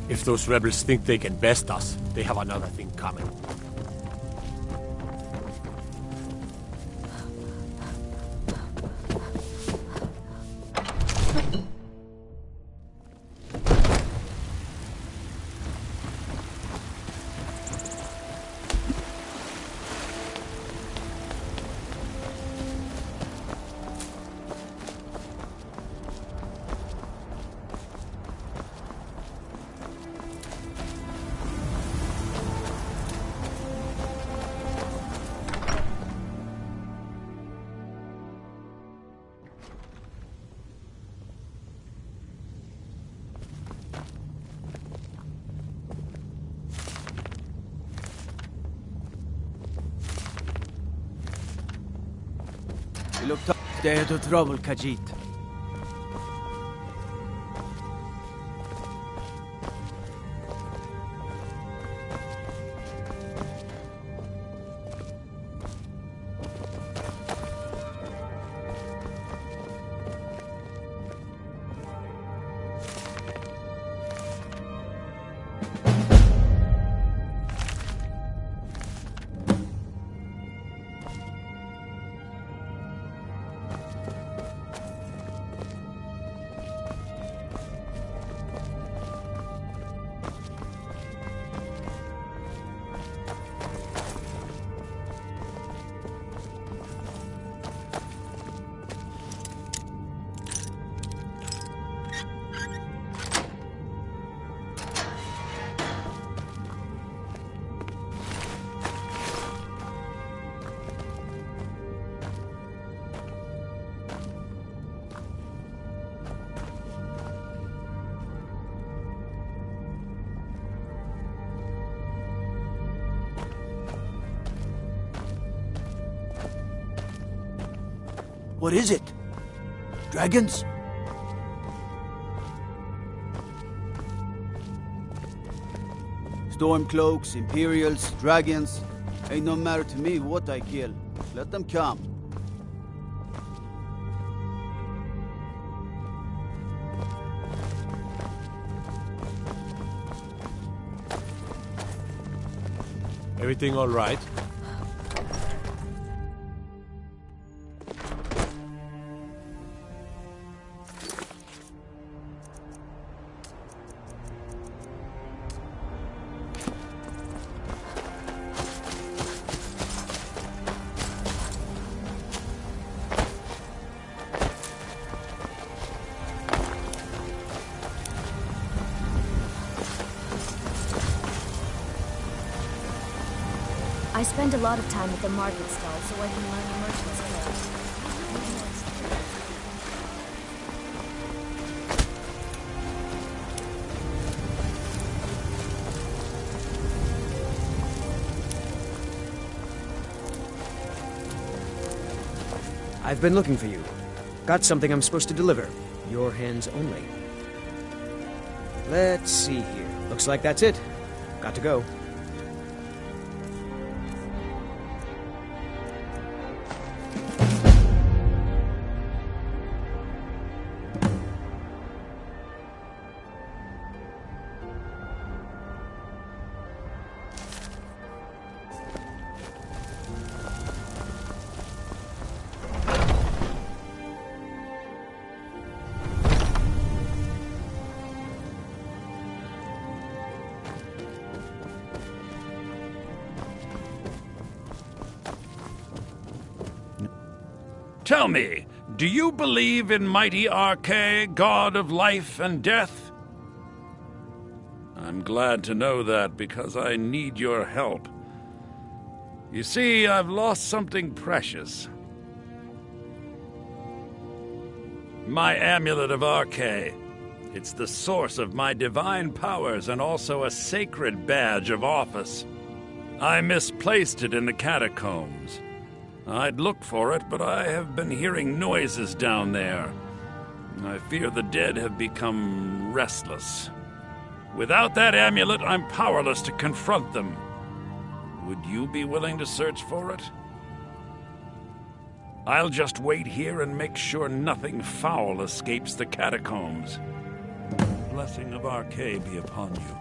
If those rebels think they can best us, they have another thing coming. You look tough. Stay out of trouble, Khajiit. What is it? Dragons? Stormcloaks, Imperials, dragons. Ain't no matter to me what I kill. Let them come. Everything all right? I spend a lot of time at the market stall so I can learn the merchant's tales. I've been looking for you. Got something I'm supposed to deliver. Your hands only. Let's see here. Looks like that's it. Got to go. Tell me, Do you believe in mighty Arche, god of life and death? I'm glad to know that because I need your help. You see, I've lost something precious. My amulet of Arche. It's the source of my divine powers and also a sacred badge of office. I misplaced it in the catacombs. I'd look for it, but I have been hearing noises down there. I fear the dead have become restless. Without that amulet, I'm powerless to confront them. Would you be willing to search for it? I'll just wait here and make sure nothing foul escapes the catacombs. The blessing of Arche be upon you.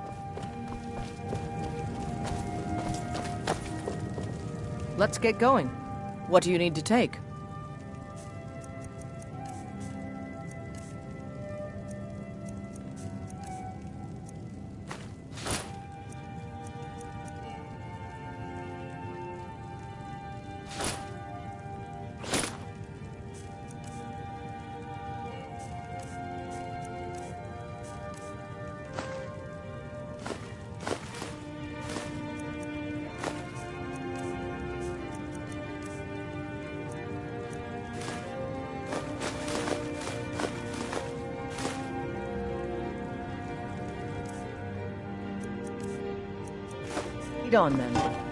Let's get going. What do you need to take? Lead on, then.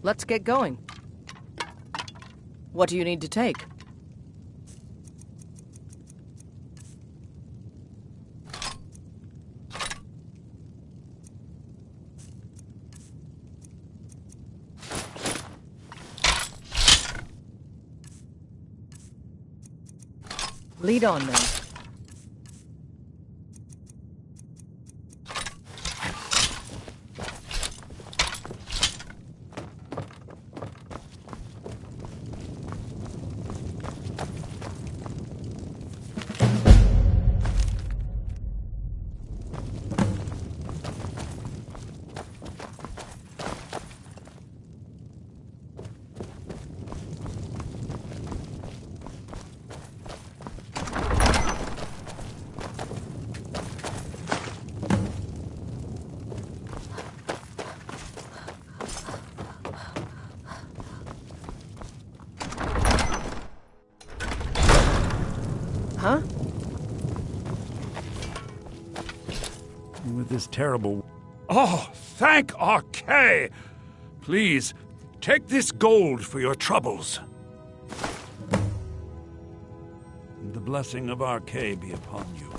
Let's get going. What do you need to take? Lead on, then. Huh? With this terrible... Oh, thank Arche! Please, take this gold for your troubles. The blessing of Arche be upon you.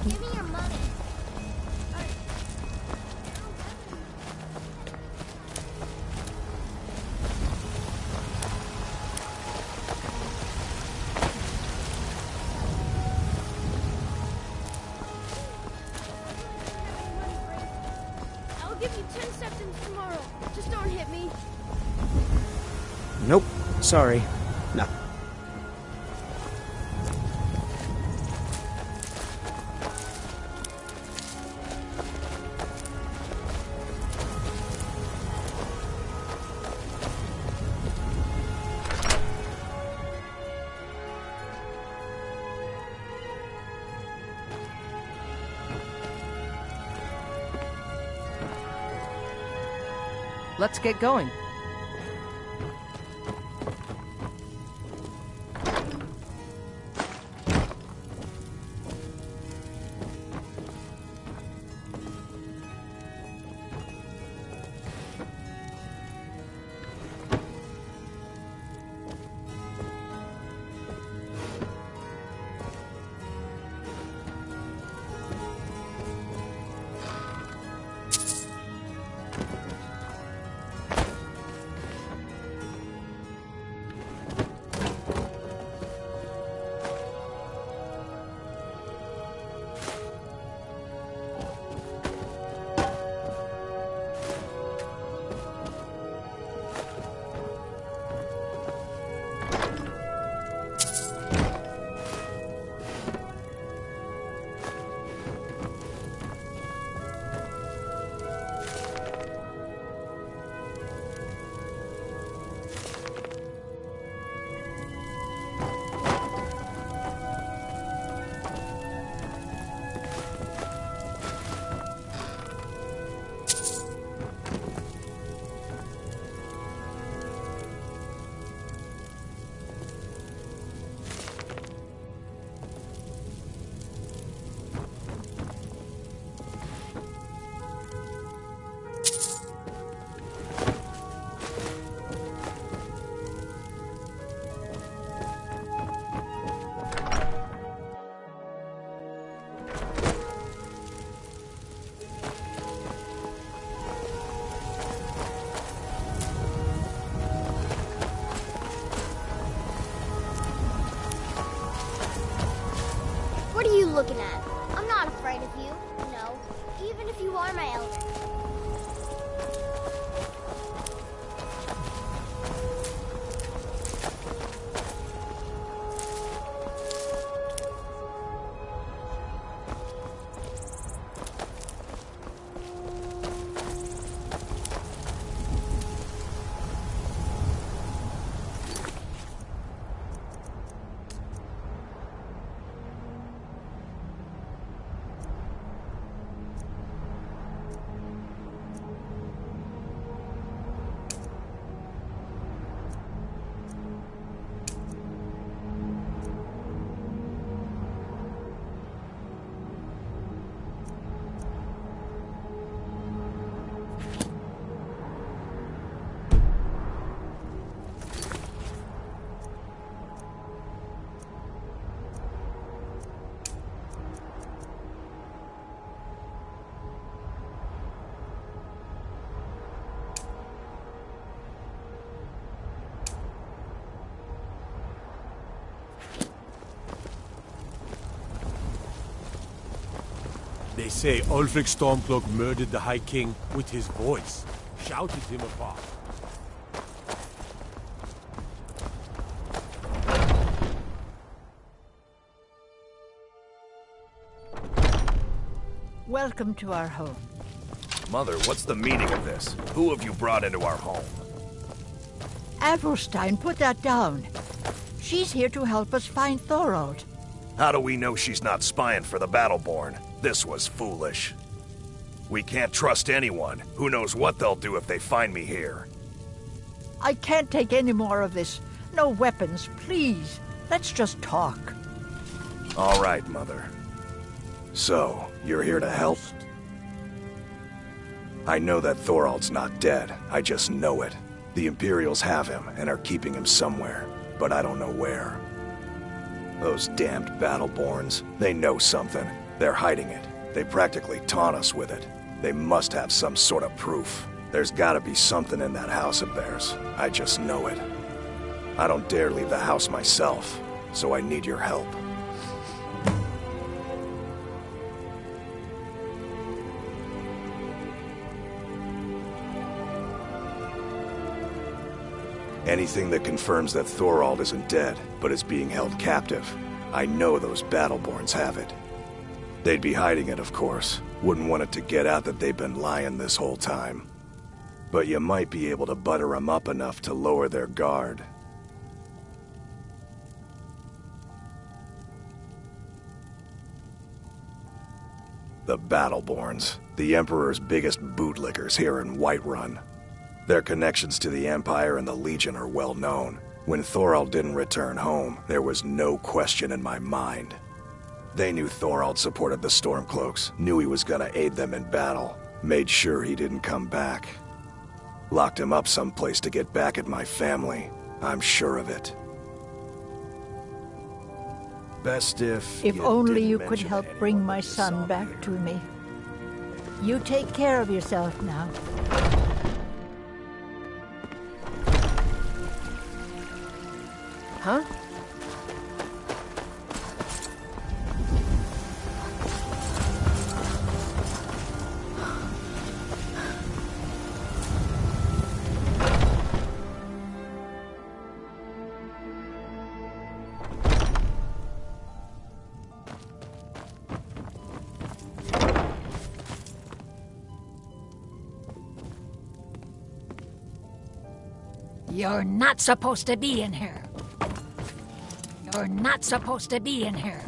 Give me your money. I'll give you 10 seconds tomorrow. Just don't hit me. Nope. Sorry. No. Let's get going. What are you looking at? I'm not afraid of you. No. Even if you are my elder. They say Ulfric Stormcloak murdered the High King with his voice, shouted him apart. Welcome to our home. Mother, what's the meaning of this? Who have you brought into our home? Avrelstein, put that down. She's here to help us find Thorold. How do we know she's not spying for the Battleborn? This was foolish. We can't trust anyone. Who knows what they'll do if they find me here. I can't take any more of this. No weapons, please. Let's just talk. All right, Mother. So, you're here to help? I know that Thorald's not dead. I just know it. The Imperials have him and are keeping him somewhere, but I don't know where. Those damned Battleborns, they know something. They're hiding it. They practically taunt us with it. They must have some sort of proof. There's gotta be something in that house of theirs. I just know it. I don't dare leave the house myself, so I need your help. Anything that confirms that Thorald isn't dead, but is being held captive. I know those Battleborns have it. They'd be hiding it, of course. Wouldn't want it to get out that they've been lying this whole time. But you might be able to butter them up enough to lower their guard. The Battleborns, the Emperor's biggest bootlickers here in Whiterun. Their connections to the Empire and the Legion are well known. When Thorald didn't return home, there was no question in my mind. They knew Thorald supported the Stormcloaks, knew he was gonna aid them in battle, made sure he didn't come back. Locked him up someplace to get back at my family. I'm sure of it. Best if only you could help bring my son back to me. You take care of yourself now. Huh? You're not supposed to be in here. You're not supposed to be in here.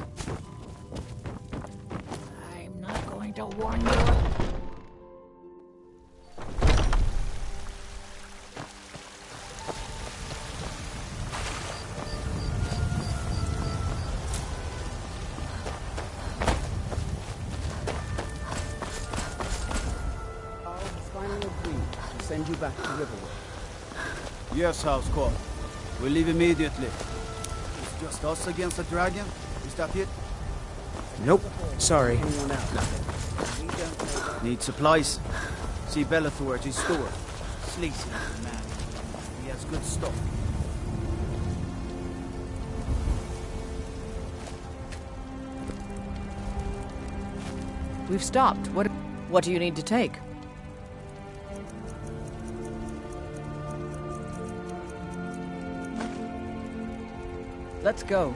I'm not going to warn you. I've finally agreed to send you back to Riverwood. Yes, House Call. We'll leave immediately. It's just us against the dragon? Is that it? Nope. Sorry. Need supplies? See Bellathor at his store. Sleazy little man. He has good stuff. We've stopped. What do you need to take? Let's go.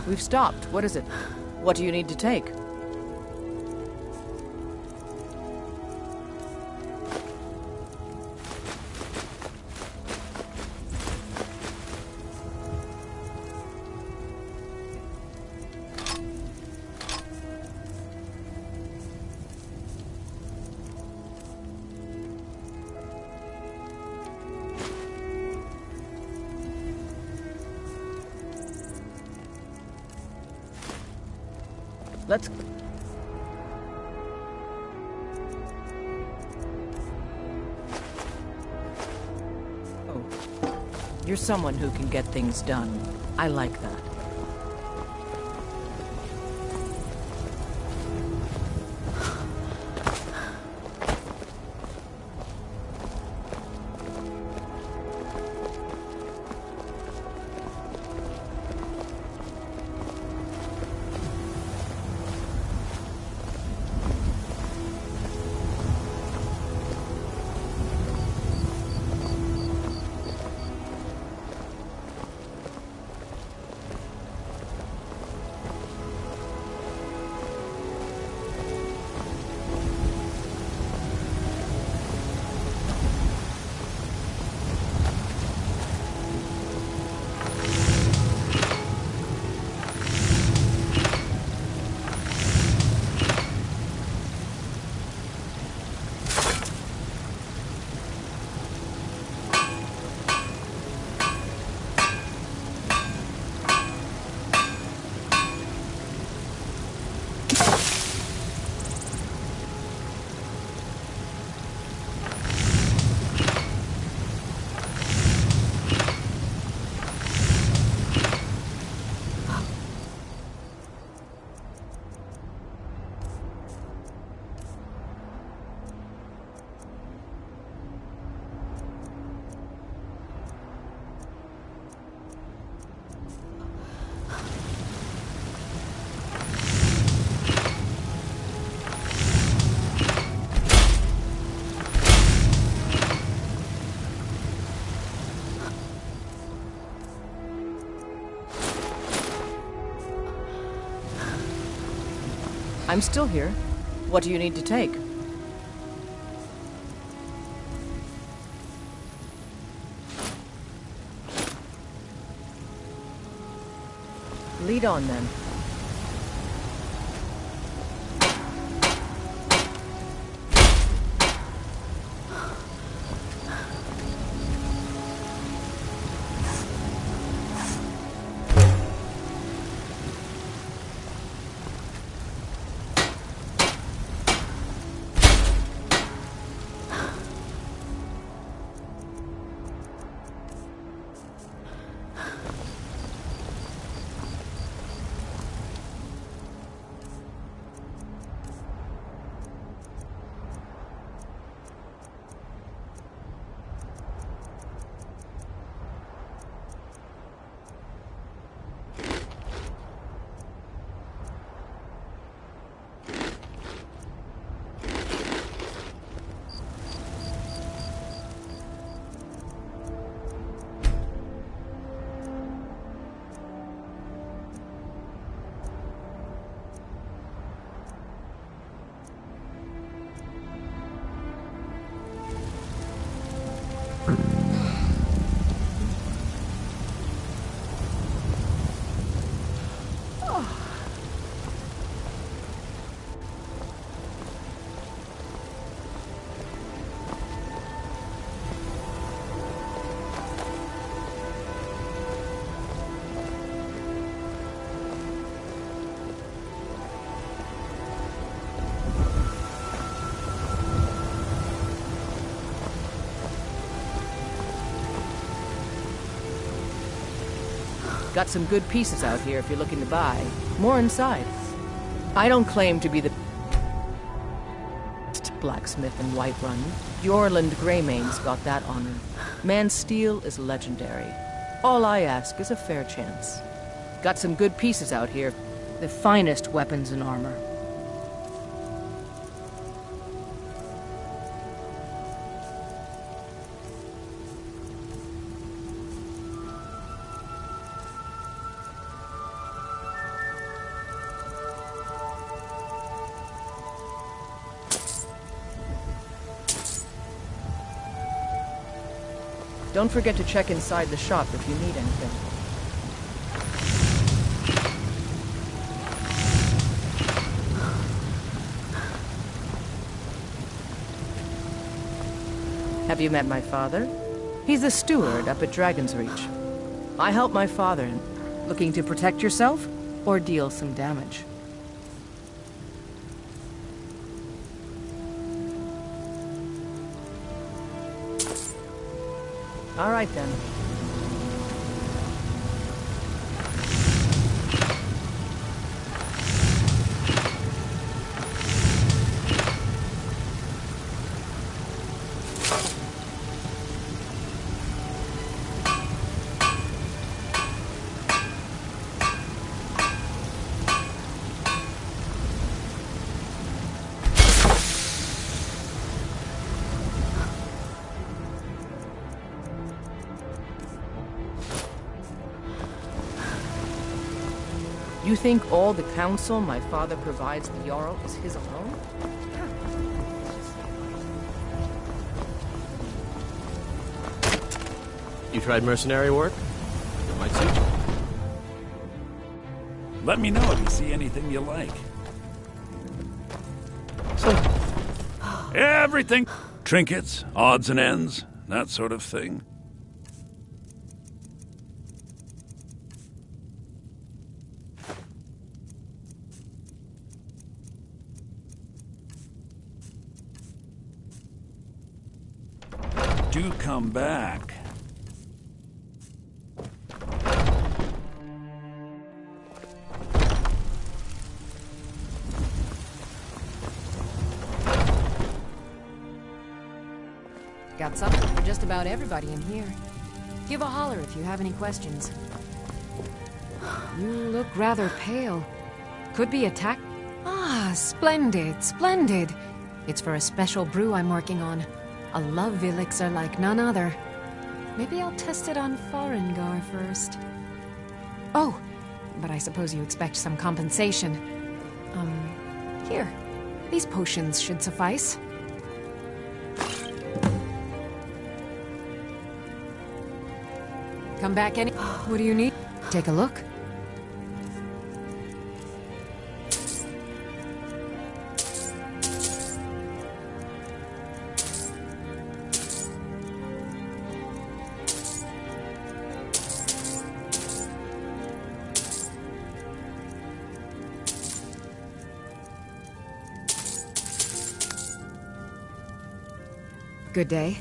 We've stopped. What is it? What do you need to take? Let's... Oh. You're someone who can get things done. I like that. I'm still here. What do you need to take? Lead on, then. Got some good pieces out here if you're looking to buy. More inside. I don't claim to be the blacksmith in Whiterun. Jorland Greymane's got that honor. Man's steel is legendary. All I ask is a fair chance. Got some good pieces out here. The finest weapons and armor. Don't forget to check inside the shop if you need anything. Have you met my father? He's the steward up at Dragon's Reach. I help my father in looking to protect yourself or deal some damage. All right, then. You think all the counsel my father provides the Jarl is his alone? You tried mercenary work? It might suit you. Let me know if you see anything you like. Everything. Trinkets, odds and ends, that sort of thing. Do come back. Got something for just about everybody in here. Give a holler if you have any questions. You look rather pale. Could be attack. Ah, splendid, splendid. It's for a special brew I'm working on. A love elixir like none other. Maybe I'll test it on Farengar first. Oh, but I suppose you expect some compensation. Here. These potions should suffice. Come back any... What do you need? Take a look. Good day.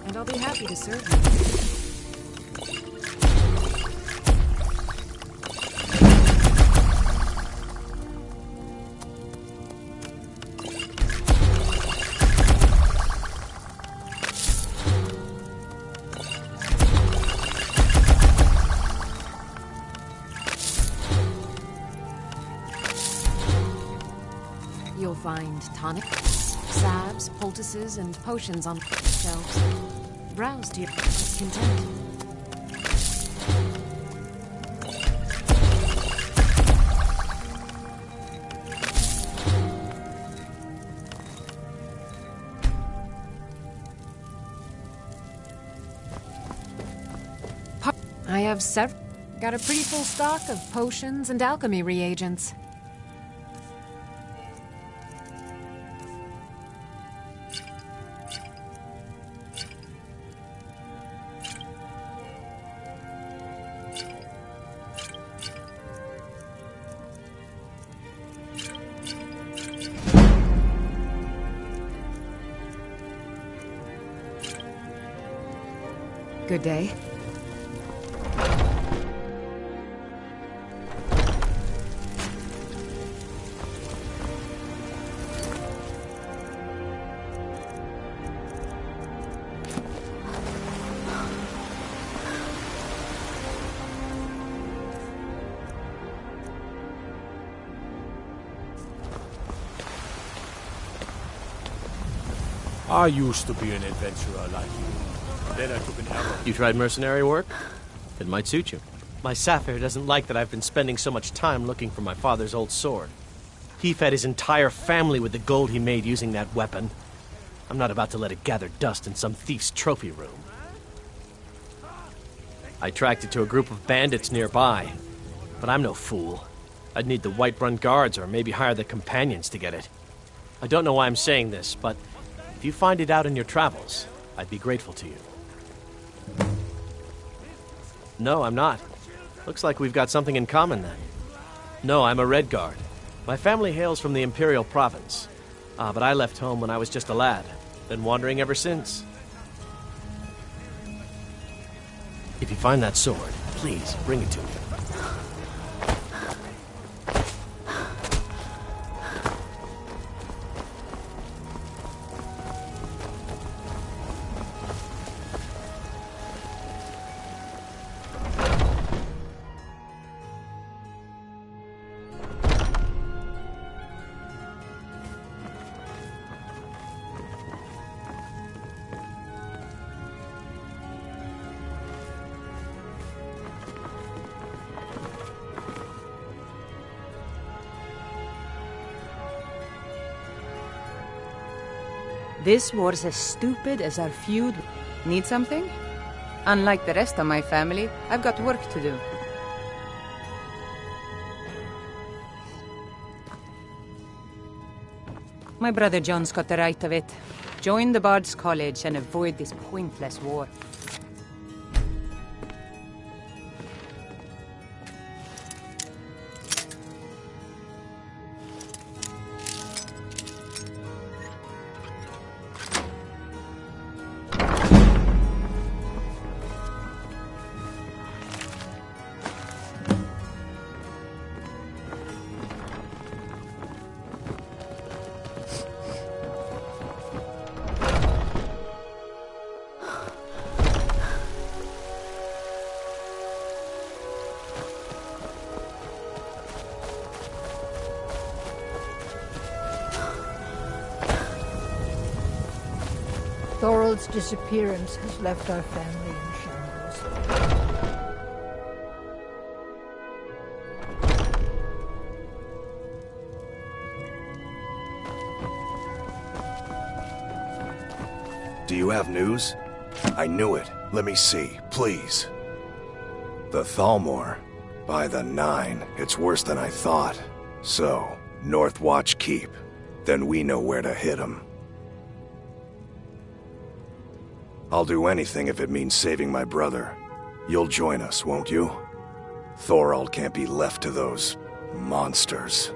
And I'll be happy to serve you. You'll find tonics, salves, poultices, and potions on shelves. Browse to your heart's content. I have got a pretty full stock of potions and alchemy reagents. Good day. I used to be an adventurer like you. Then I took an arrow. You tried mercenary work? It might suit you. My Sapphire doesn't like that I've been spending so much time looking for my father's old sword. He fed his entire family with the gold he made using that weapon. I'm not about to let it gather dust in some thief's trophy room. I tracked it to a group of bandits nearby, but I'm no fool. I'd need the Whiterun guards or maybe hire the companions to get it. I don't know why I'm saying this, but if you find it out in your travels, I'd be grateful to you. No, I'm not. Looks like we've got something in common then. No, I'm a Red Guard. My family hails from the Imperial Province. But I left home when I was just a lad. Been wandering ever since. If you find that sword, please bring it to me. This war's as stupid as our feud. Need something? Unlike the rest of my family, I've got work to do. My brother John's got the right of it. Join the Bard's College and avoid this pointless war. Thorald's disappearance has left our family in shambles. Do you have news? I knew it. Let me see, please. The Thalmor. By the 9, it's worse than I thought. So, Northwatch Keep. Then we know where to hit 'em. I'll do anything if it means saving my brother. You'll join us, won't you? Thorald can't be left to those monsters.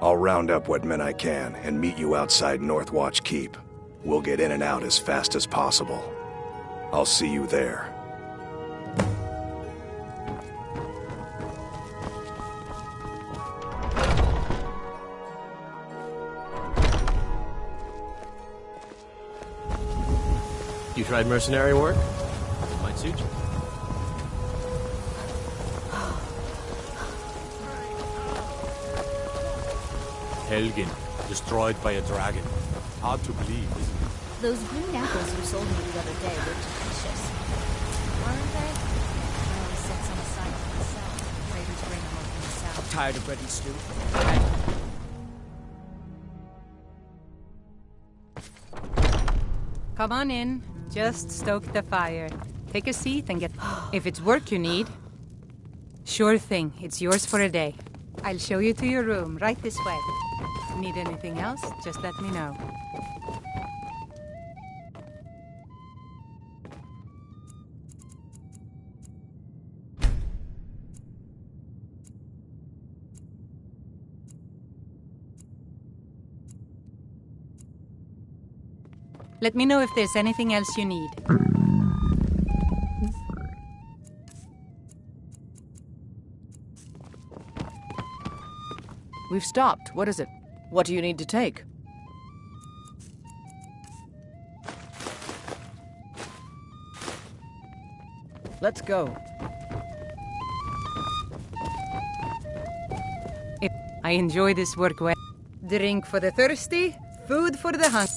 I'll round up what men I can and meet you outside Northwatch Keep. We'll get in and out as fast as possible. I'll see you there. You tried mercenary work? It might suit you. Helgen, destroyed by a dragon. Hard to believe, isn't it? Those green apples you sold me the other day were delicious. Weren't they? I always set some aside for myself. Traders bring them up from the south. I'm tired of bread and stew. Come on in. Just stoke the fire. Take a seat and get... If it's work you need... Sure thing. It's yours for a day. I'll show you to your room, right this way. Need anything else? Just let me know. Let me know if there's anything else you need. We've stopped. What is it? What do you need to take? Let's go. I enjoy this work well. Drink for the thirsty, food for the hungry.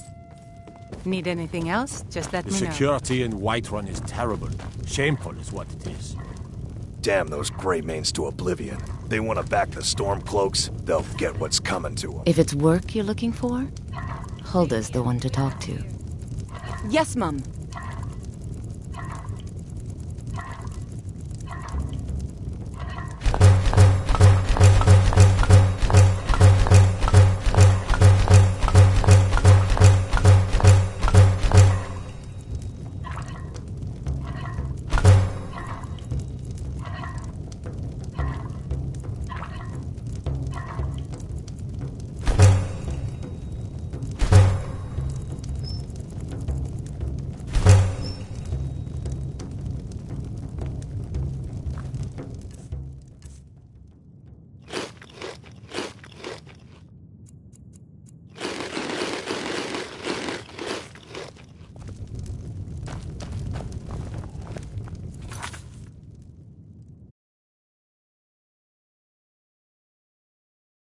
Need anything else? Just let me know. The security in Whiterun is terrible. Shameful is what it is. Damn those Greymanes to oblivion. They want to back the Stormcloaks, they'll get what's coming to them. If it's work you're looking for, Hulda's the one to talk to. Yes, Mum.